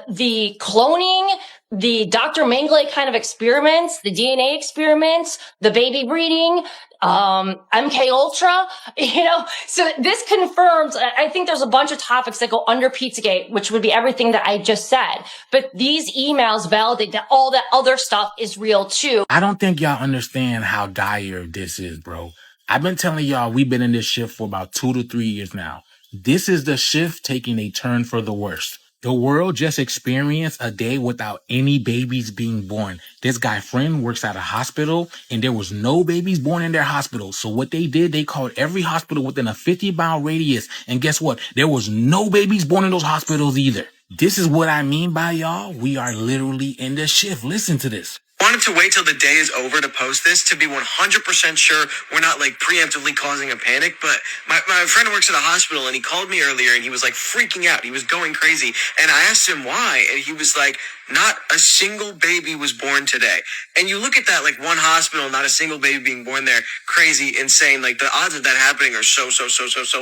the cloning, the Dr. Mengele kind of experiments, the DNA experiments, the baby breeding, MK Ultra, you know, so this confirms, I think there's a bunch of topics that go under Pizzagate, which would be everything that I just said. But these emails validate that all that other stuff is real too. I don't think y'all understand how dire this is, bro. I've been telling y'all we've been in this shift for about 2 to 3 years now. This is the shift taking a turn for the worst. The world just experienced a day without any babies being born. This guy friend works at a hospital and there was no babies born in their hospital. So what they did, they called every hospital within a 50-mile radius. And guess what? There was no babies born in those hospitals either. This is what I mean by y'all. We are literally in the shift. Listen to this. Wanted to wait till the day is over to post this to be 100% sure we're not like preemptively causing a panic. But my friend works at a hospital and he called me earlier and he was like freaking out. He was going crazy. And I asked him why. And he was like, not a single baby was born today. And you look at that, like one hospital, not a single baby being born there. Crazy, insane. Like the odds of that happening are so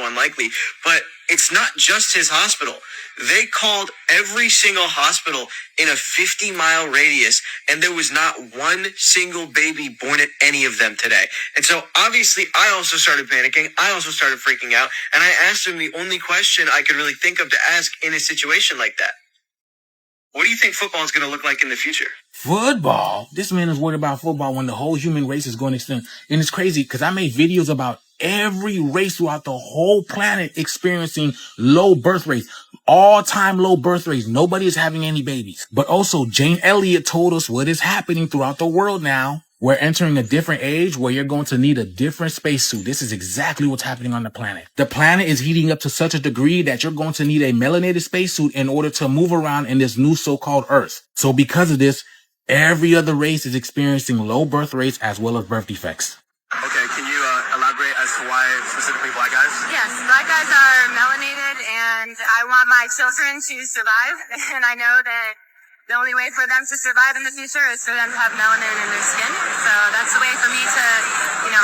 unlikely. But it's not just his hospital. They called every single hospital in a 50-mile radius, and there was not one single baby born at any of them today. And so obviously I also started panicking. I also started freaking out. And I asked him the only question I could really think of to ask in a situation like that. What do you think football is going to look like in the future? Football? This man is worried about football when the whole human race is going extinct. And it's crazy because I made videos about every race throughout the whole planet experiencing low birth rates, all-time low birth rates. Nobody is having any babies. But also, Jane Elliott told us what is happening throughout the world now. We're entering a different age where you're going to need a different spacesuit. This is exactly what's happening on the planet. The planet is heating up to such a degree that you're going to need a melanated spacesuit in order to move around in this new so-called Earth. So because of this, every other race is experiencing low birth rates as well as birth defects. Okay, can you elaborate as to why specifically black guys? Yes, black guys are melanated and I want my children to survive. And I know that the only way for them to survive in the future is for them to have melanin in their skin. So that's the way for me to,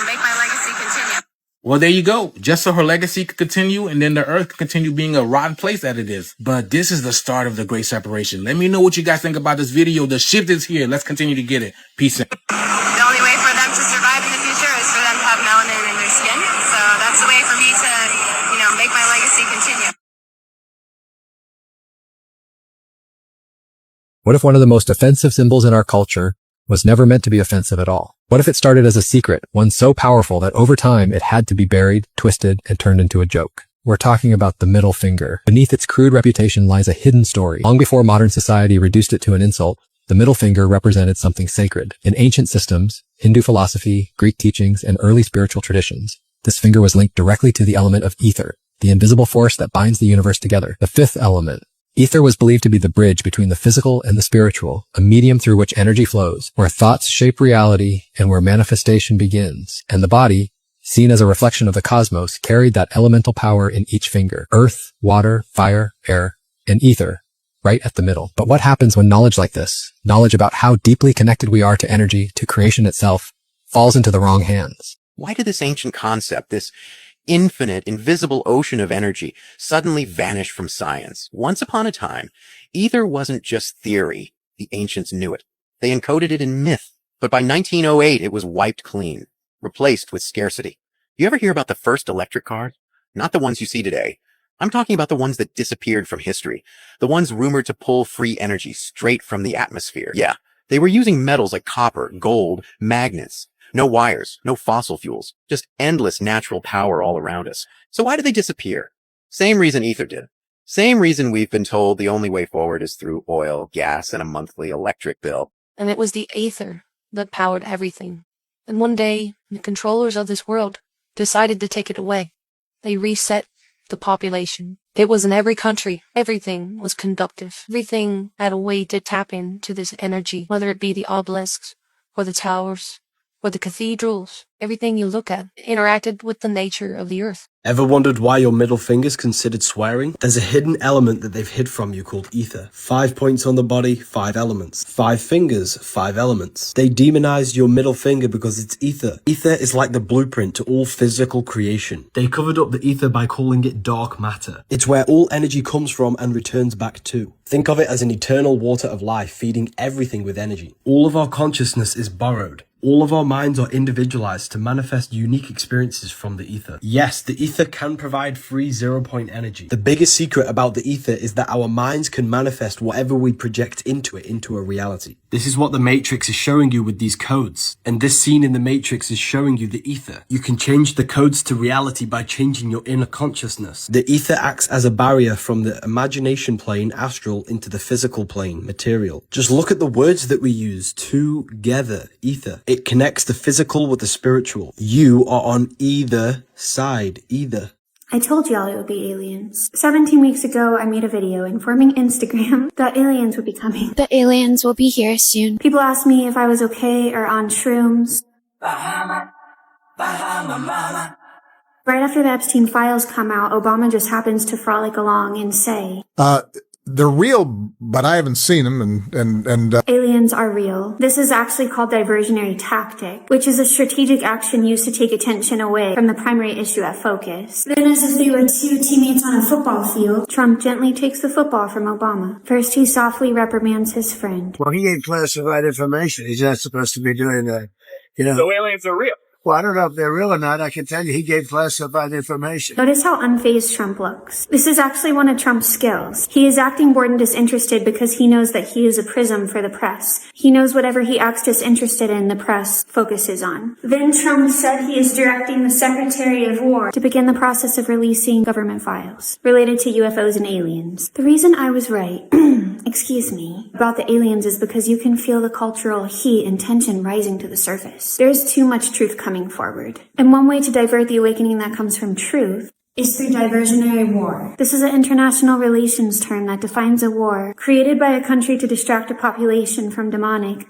make my legacy continue. Well, there you go. Just so her legacy could continue and then the earth could continue being a rotten place that it is. But this is the start of the great separation. Let me know what you guys think about this video. The shift is here. Let's continue to get it. Peace out. The only way for them to survive in the future is for them to have melanin in their skin. So that's the way for me to, make my legacy continue. What if one of the most offensive symbols in our culture was never meant to be offensive at all? What if it started as a secret, one so powerful that over time it had to be buried, twisted, and turned into a joke? We're talking about the middle finger. Beneath its crude reputation lies a hidden story. Long before modern society reduced it to an insult, the middle finger represented something sacred. In ancient systems, Hindu philosophy, Greek teachings, and early spiritual traditions, this finger was linked directly to the element of ether, the invisible force that binds the universe together. The fifth element. Ether was believed to be the bridge between the physical and the spiritual, a medium through which energy flows, where thoughts shape reality and where manifestation begins. And the body, seen as a reflection of the cosmos, carried that elemental power in each finger. Earth, water, fire, air, and ether, right at the middle. But what happens when knowledge like this, knowledge about how deeply connected we are to energy, to creation itself, falls into the wrong hands? Why did this ancient concept, this infinite, invisible ocean of energy, suddenly vanish from science? Once upon a time, ether wasn't just theory. The ancients knew it. They encoded it in myth. But by 1908, it was wiped clean, replaced with scarcity. You ever hear about the first electric cars? Not the ones you see today. I'm talking about the ones that disappeared from history. The ones rumored to pull free energy straight from the atmosphere. Yeah, they were using metals like copper, gold, magnets. No wires, no fossil fuels, just endless natural power all around us. So why did they disappear? Same reason ether did. Same reason we've been told the only way forward is through oil, gas, and a monthly electric bill. And it was the ether that powered everything. And one day, the controllers of this world decided to take it away. They reset the population. It was in every country. Everything was conductive. Everything had a way to tap into this energy, whether it be the obelisks or the towers or the cathedrals. Everything you look at interacted with the nature of the earth. Ever wondered why your middle finger's considered swearing? There's a hidden element that they've hid from you called ether. 5 points on the body, 5 elements. 5 fingers, 5 elements. They demonized your middle finger because it's ether. Ether is like the blueprint to all physical creation. They covered up the ether by calling it dark matter. It's where all energy comes from and returns back to. Think of it as an eternal water of life feeding everything with energy. All of our consciousness is borrowed. All of our minds are individualized to manifest unique experiences from the ether. Yes, the ether can provide free 0-point energy. The biggest secret about the ether is that our minds can manifest whatever we project into it into a reality. This is what the Matrix is showing you with these codes. And this scene in the Matrix is showing you the ether. You can change the codes to reality by changing your inner consciousness. The ether acts as a barrier from the imagination plane, astral, into the physical plane, material. Just look at the words that we use. Together, ether. It connects the physical with the spiritual. You are on either side, either. I told y'all it would be aliens. 17 weeks ago, I made a video informing Instagram that aliens would be coming. The aliens will be here soon. People asked me if I was okay or on shrooms. Bahama, mama. Right after the Epstein files come out, Obama just happens to frolic along and say, they're real, but I haven't seen them, and aliens are real. This is actually called diversionary tactic, which is a strategic action used to take attention away from the primary issue at focus. Then as if they were two teammates on a football field, Trump gently takes the football from Obama. First, he softly reprimands his friend. Well, he gave classified information. He's not supposed to be doing that, So aliens are real. Well, I don't know if they're real or not. I can tell you he gave classified information. Notice how unfazed Trump looks. This is actually one of Trump's skills. He is acting bored and disinterested because he knows that he is a prism for the press. He knows whatever he acts disinterested in, the press focuses on. Then Trump said he is directing the Secretary of War to begin the process of releasing government files related to UFOs and aliens. The reason I was right, excuse me, about the aliens is because you can feel the cultural heat and tension rising to the surface. There's too much truth coming forward. And one way to divert the awakening that comes from truth is through diversionary war. This is an international relations term that defines a war created by a country to distract a population from domestic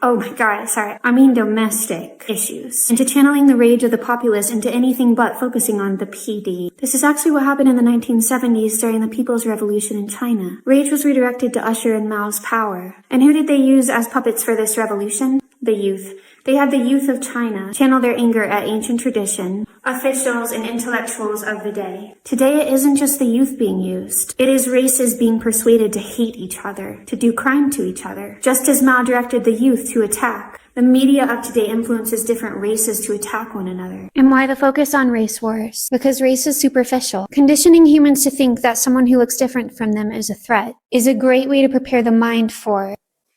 issues, into channeling the rage of the populace into anything but focusing on the PD. This is actually what happened in the 1970s during the People's Revolution in China. Rage was redirected to usher in Mao's power. And who did they use as puppets for this revolution? The youth. They had the youth of China channel their anger at ancient tradition, officials, and intellectuals of the day. Today, it isn't just the youth being used. It is races being persuaded to hate each other, to do crime to each other. Just as Mao directed the youth to attack, the media of today influences different races to attack one another. And why the focus on race wars? Because race is superficial. Conditioning humans to think that someone who looks different from them is a threat is a great way to prepare the mind for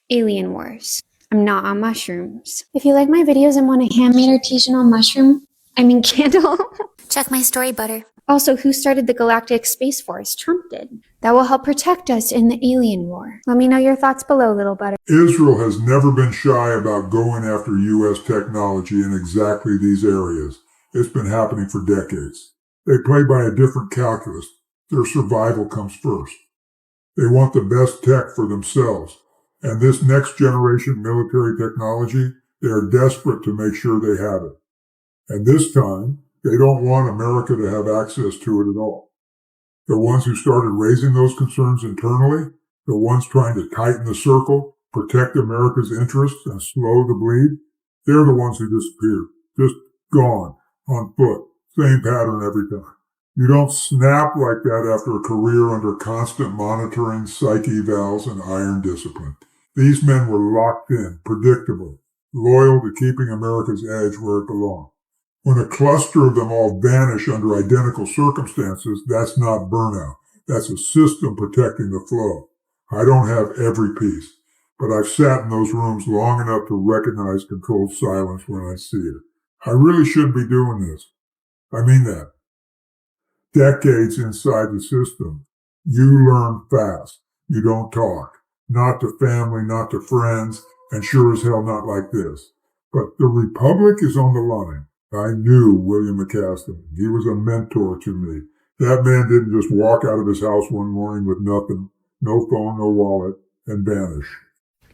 alien wars. I'm not on mushrooms. If you like my videos and want a handmade artisanal candle, check my story, Butter. Also, who started the Galactic Space Force? Trump did. That will help protect us in the alien war. Let me know your thoughts below, little Butter. Israel has never been shy about going after U.S. technology in exactly these areas. It's been happening for decades. They play by a different calculus. Their survival comes first. They want the best tech for themselves. And this next generation military technology, they are desperate to make sure they have it. And this time, they don't want America to have access to it at all. The ones who started raising those concerns internally, the ones trying to tighten the circle, protect America's interests, and slow the bleed, they're the ones who disappeared. Just gone, on foot. Same pattern every time. You don't snap like that after a career under constant monitoring, psych evals, and iron discipline. These men were locked in, predictable, loyal to keeping America's edge where it belonged. When a cluster of them all vanish under identical circumstances, that's not burnout. That's a system protecting the flow. I don't have every piece, but I've sat in those rooms long enough to recognize controlled silence when I see it. I really shouldn't be doing this. I mean that. Decades inside the system, you learn fast. You don't talk. Not to family, not to friends, and sure as hell not like this. But the Republic is on the line. I knew William McCaskill. He was a mentor to me. That man didn't just walk out of his house one morning with nothing, no phone, no wallet, and vanish.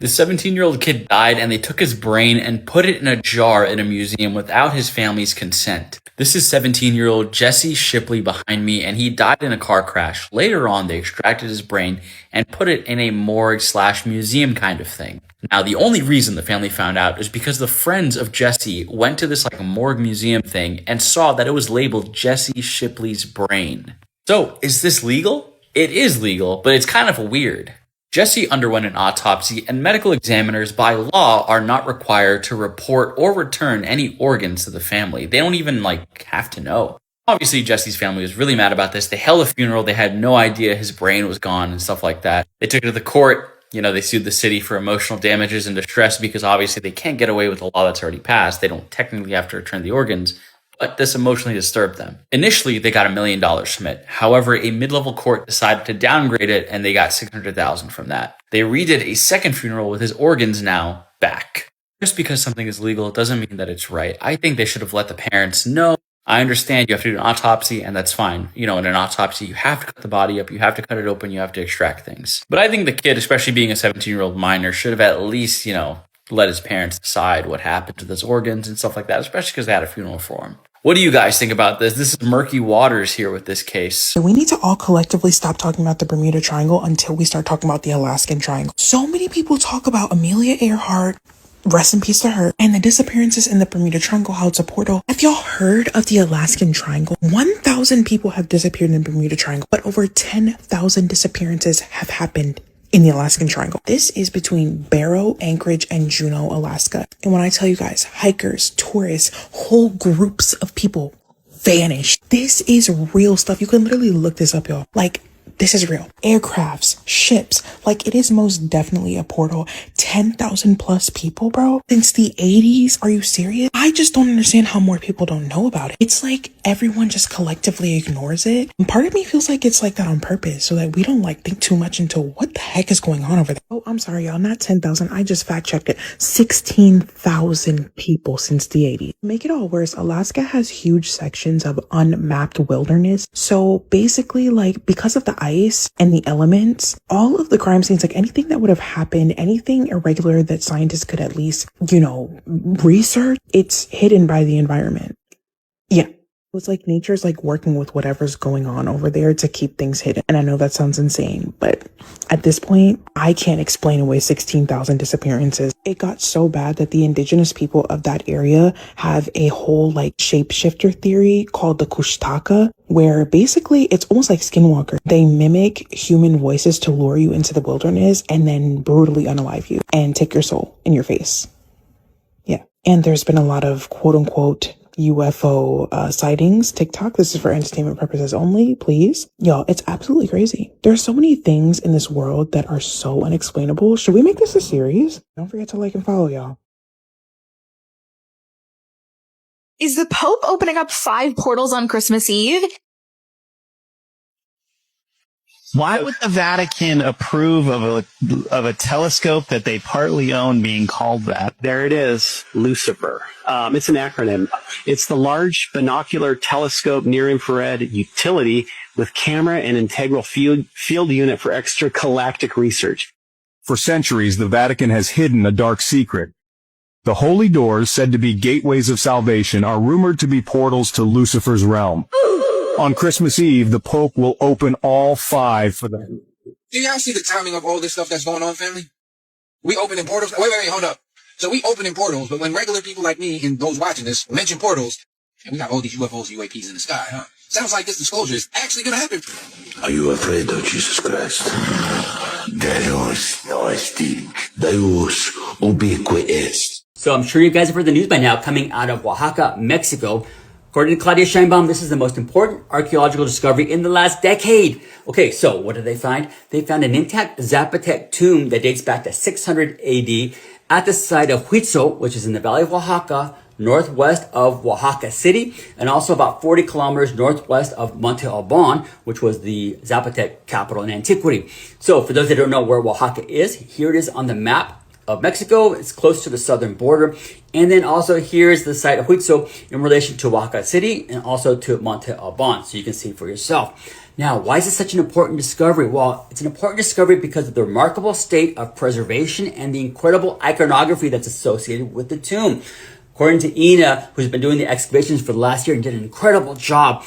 The 17-year-old kid died, and they took his brain and put it in a jar in a museum without his family's consent. This is 17-year-old Jesse Shipley behind me, and he died in a car crash. Later on, they extracted his brain and put it in a morgue/museum kind of thing. Now, the only reason the family found out is because the friends of Jesse went to this morgue museum thing and saw that it was labeled Jesse Shipley's brain. So, is this legal? It is legal, but it's kind of weird. Jesse underwent an autopsy, and medical examiners by law are not required to report or return any organs to the family. They don't even have to know. Obviously, Jesse's family was really mad about this. They held a funeral. They had no idea his brain was gone and stuff like that. They took it to the court. They sued the city for emotional damages and distress because obviously they can't get away with a law that's already passed. They don't technically have to return the organs, but this emotionally disturbed them. Initially, they got $1 million from it. However, a mid-level court decided to downgrade it, and they got $600,000 from that. They redid a second funeral with his organs now back. Just because something is legal doesn't mean that it's right. I think they should have let the parents know. I understand you have to do an autopsy, and that's fine. In an autopsy, you have to cut the body up, you have to cut it open, you have to extract things. But I think the kid, especially being a 17-year-old minor, should have at least, let his parents decide what happened to those organs and stuff like that, especially because they had a funeral for him. What do you guys think about this? This is murky waters here with this case. We need to all collectively stop talking about the Bermuda Triangle until we start talking about the Alaskan Triangle. So many people talk about Amelia Earhart, rest in peace to her, and the disappearances in the Bermuda Triangle, how it's a portal. Have y'all heard of the Alaskan Triangle? 1,000 people have disappeared in the Bermuda Triangle, but over 10,000 disappearances have happened in the Alaskan Triangle. This is between Barrow, Anchorage, and Juneau, Alaska. And when I tell you guys, hikers, tourists, whole groups of people vanish. This is real stuff. You can literally look this up, y'all. This is real. Aircrafts, ships, it is most definitely a portal. 10,000 plus people, bro. Since the 80s? Are you serious? I just don't understand how more people don't know about it. It's like everyone just collectively ignores it. And part of me feels like it's like that on purpose so that we don't think too much into what the heck is going on over there. Oh, I'm sorry, y'all. Not 10,000. I just fact checked it. 16,000 people since the 80s. Make it all worse, Alaska has huge sections of unmapped wilderness. So basically, because of the ice and the elements, all of the crime scenes, anything that would have happened, anything irregular that scientists could at least, research, it's hidden by the environment. Yeah. It's nature's working with whatever's going on over there to keep things hidden. And I know that sounds insane, but at this point, I can't explain away 16,000 disappearances. It got so bad that the indigenous people of that area have a whole shapeshifter theory called the Kushtaka, where basically it's almost like Skinwalker. They mimic human voices to lure you into the wilderness and then brutally unalive you and take your soul in your face. Yeah. And there's been a lot of quote unquote UFO sightings TikTok. This is for entertainment purposes only, please. Y'all, it's absolutely crazy. There's so many things in this world that are so unexplainable. Should we make this a series? Don't forget to like and follow, y'all. Is the Pope opening up 5 portals on Christmas Eve? Why would the Vatican approve of a telescope that they partly own being called that? There it is, Lucifer. It's an acronym. It's the Large Binocular Telescope Near Infrared Utility with Camera and Integral Field Unit for Extragalactic Research. For centuries, the Vatican has hidden a dark secret. The holy doors, said to be gateways of salvation, are rumored to be portals to Lucifer's realm. On Christmas Eve, the Pope will open all 5 for them. Do y'all see the timing of all this stuff that's going on, family? We opening portals. Wait, hold up. So we opening portals, but when regular people like me and those watching this mention portals, and we got all these UFOs, UAPs in the sky, huh? Sounds like this disclosure is actually going to happen. Are you afraid of Jesus Christ? Deus no estin, Deus ubiquitous. So I'm sure you guys have heard the news by now coming out of Oaxaca, Mexico. According to Claudia Scheinbaum, this is the most important archaeological discovery in the last decade. Okay, so what did they find? They found an intact Zapotec tomb that dates back to 600 AD at the site of Huitzo, which is in the valley of Oaxaca, northwest of Oaxaca City, and also about 40 kilometers northwest of Monte Alban, which was the Zapotec capital in antiquity. So for those that don't know where Oaxaca is, here it is on the map of Mexico. It's close to the southern border. And then also here's the site of Huitzo in relation to Oaxaca City and also to Monte Alban. So you can see for yourself. Now, why is this such an important discovery? Well, it's an important discovery because of the remarkable state of preservation and the incredible iconography that's associated with the tomb. According to Ina, who's been doing the excavations for the last year and did an incredible job,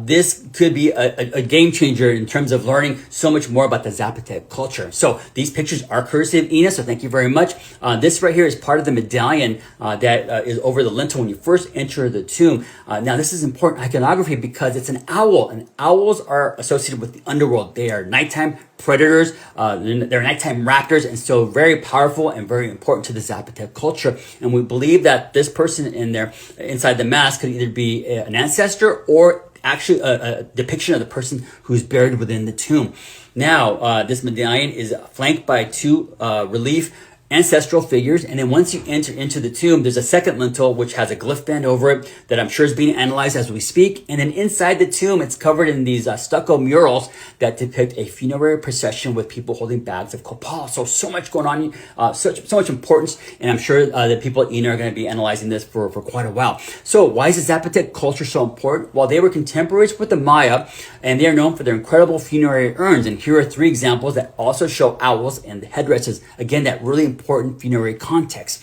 this could be a game changer in terms of learning so much more about the Zapotec culture. So these pictures are courtesy of Ina, so thank you very much. This right here is part of the medallion that is over the lintel when you first enter the tomb. Now, this is important iconography because it's an owl, and owls are associated with the underworld. They are nighttime predators, they're nighttime raptors, and so very powerful and very important to the Zapotec culture. And we believe that this person in there, inside the mask, could either be an ancestor or actually a depiction of the person who's buried within the tomb. Now, this medallion is flanked by 2 relief ancestral figures, and then once you enter into the tomb, there's a second lintel which has a glyph band over it that I'm sure is being analyzed as we speak. And then inside the tomb, it's covered in these stucco murals that depict a funerary procession with people holding bags of copal. So much going on, so much importance, and I'm sure the people at ENA are going to be analyzing this for quite a while. So why is the Zapotec culture so important? Well, they were contemporaries with the Maya, and they are known for their incredible funerary urns. And here are 3 examples that also show owls and the headdresses. Again, that really important funerary context.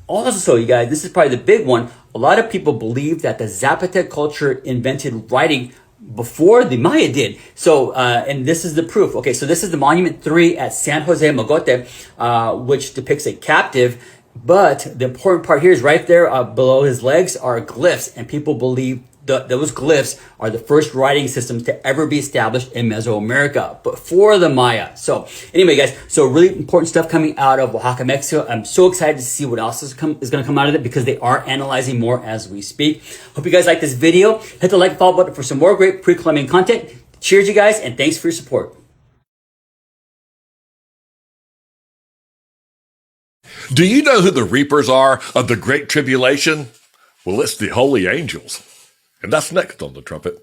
Also, you guys, this is probably the big one. A lot of people believe that the Zapotec culture invented writing before the Maya did. So, and this is the proof. Okay, so this is the Monument 3 at San Jose Mogote, which depicts a captive. But the important part here is right there below his legs are glyphs, and people believe those glyphs are the first writing systems to ever be established in Mesoamerica before the Maya. So anyway, guys, so really important stuff coming out of Oaxaca, Mexico. I'm so excited to see what else is going to come out of it because they are analyzing more as we speak. Hope you guys like this video. Hit the like and follow button for some more great pre-Columbian content. Cheers, you guys, and thanks for your support. Do you know who the reapers are of the Great Tribulation? Well, it's the holy angels. And that's next on the trumpet.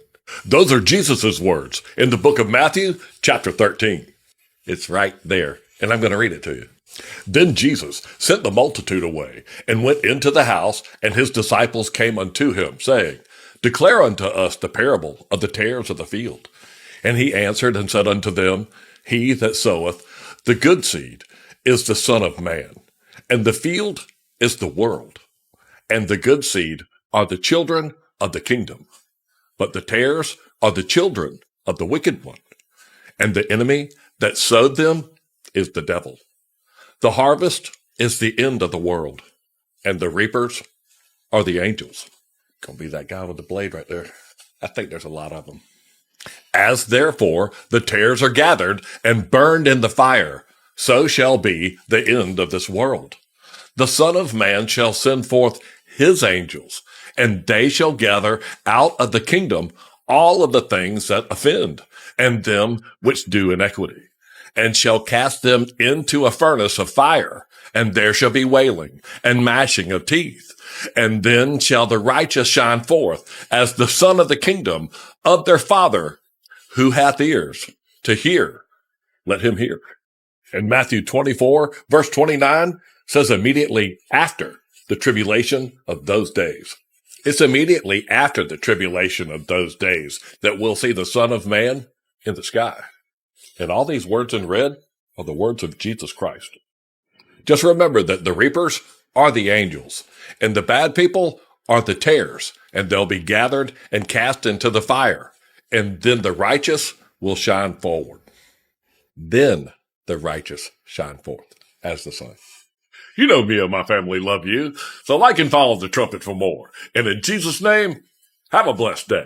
Those are Jesus' words in the book of Matthew, chapter 13. It's right there, and I'm going to read it to you. Then Jesus sent the multitude away and went into the house, and his disciples came unto him, saying, Declare unto us the parable of the tares of the field. And he answered and said unto them, He that soweth the good seed is the Son of Man, and the field is the world, and the good seed are the children of the kingdom, but the tares are the children of the wicked one, and the enemy that sowed them is the devil. The harvest is the end of the world, and the reapers are the angels. Gonna be that guy with the blade right there. I think there's a lot of them. As therefore the tares are gathered and burned in the fire, so shall be the end of this world. The Son of Man shall send forth his angels, And they shall gather out of the kingdom all of the things that offend, and them which do iniquity, and shall cast them into a furnace of fire, and there shall be wailing and gnashing of teeth. And then shall the righteous shine forth as the son of the kingdom of their Father. Who hath ears to hear, let him hear. And Matthew 24, verse 29 says immediately after the tribulation of those days. It's immediately after the tribulation of those days that we'll see the Son of Man in the sky. And all these words in red are the words of Jesus Christ. Just remember that the reapers are the angels, and the bad people are the tares, and they'll be gathered and cast into the fire. And then the righteous will shine forward. Then the righteous shine forth as the sun. You know me and my family love you, so like and follow the trumpet for more. And in Jesus' name, have a blessed day.